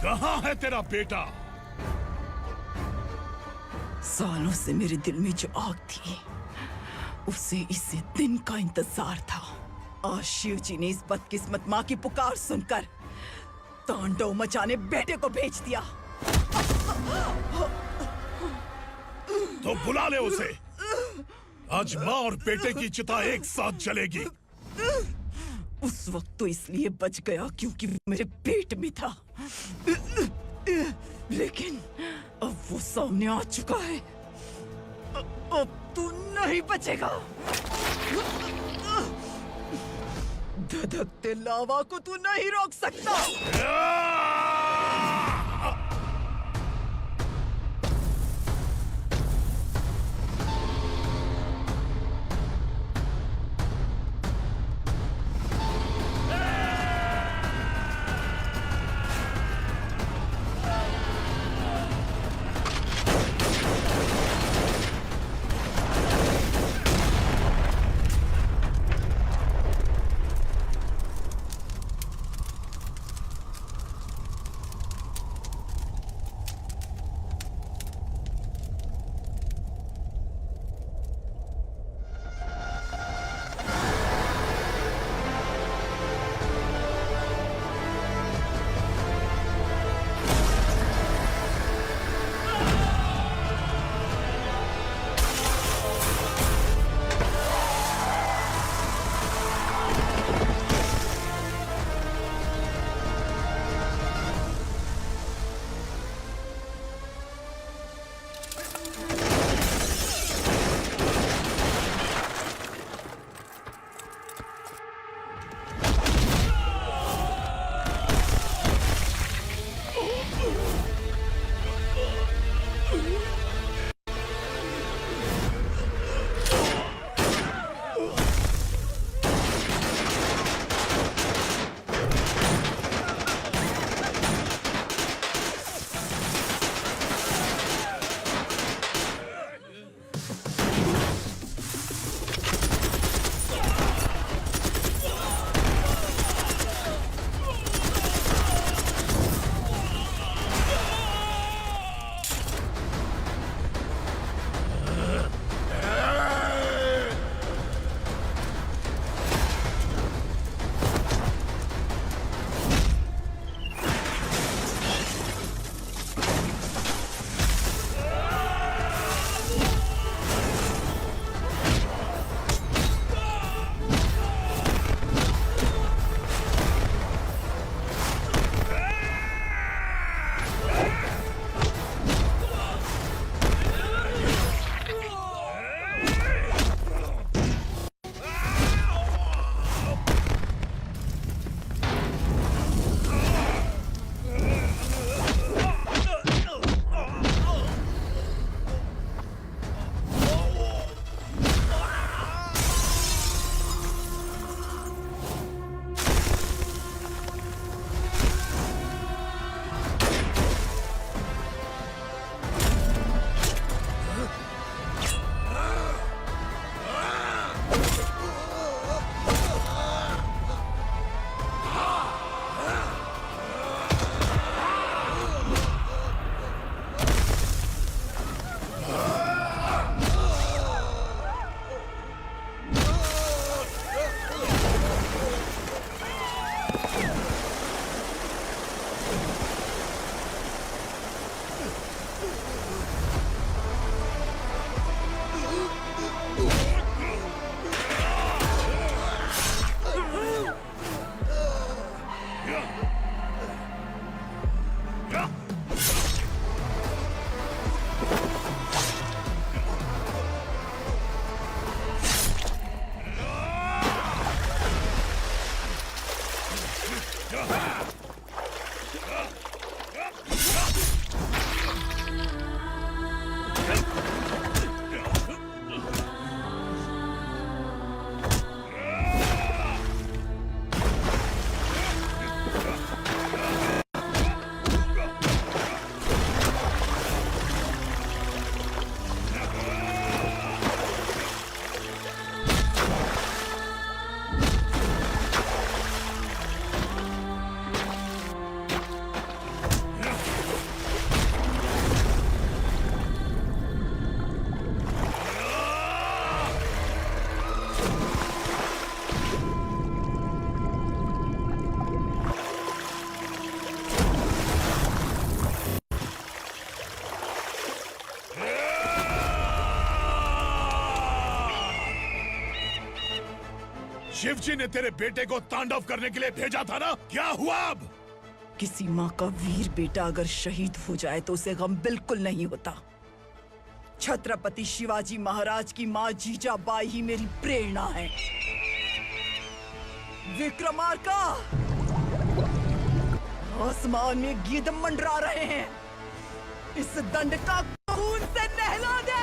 कहाँ है तेरा बेटा? सालों से मेरे दिल में जो आग थी, उसे इसी दिन का इंतजार था। आज शिव जी ने इस बदकिस्मत माँ की पुकार सुनकर तांडव मचाने बेटे को भेज दिया। तो बुला ले उसे। आज माँ और बेटे की चिता एक साथ जलेगी। उस वक्त तो इसलिए बच गया क्योंकि वो मेरे पेट में था, लेकिन अब वो सामने आ चुका है। अब तू नहीं बचेगा। धधकते लावा को तू नहीं रोक सकता। शिवजी ने तेरे बेटे को तांडव करने के लिए भेजा था ना, क्या हुआ अब? किसी माँ का वीर बेटा अगर शहीद हो जाए तो उसे गम बिल्कुल नहीं होता। छत्रपति शिवाजी महाराज की माँ जीजाबाई ही मेरी प्रेरणा है। विक्रमार्का, आसमान में गिद्ध मंडरा रहे हैं, इस दंड का खून से नहला दे।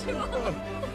शिवा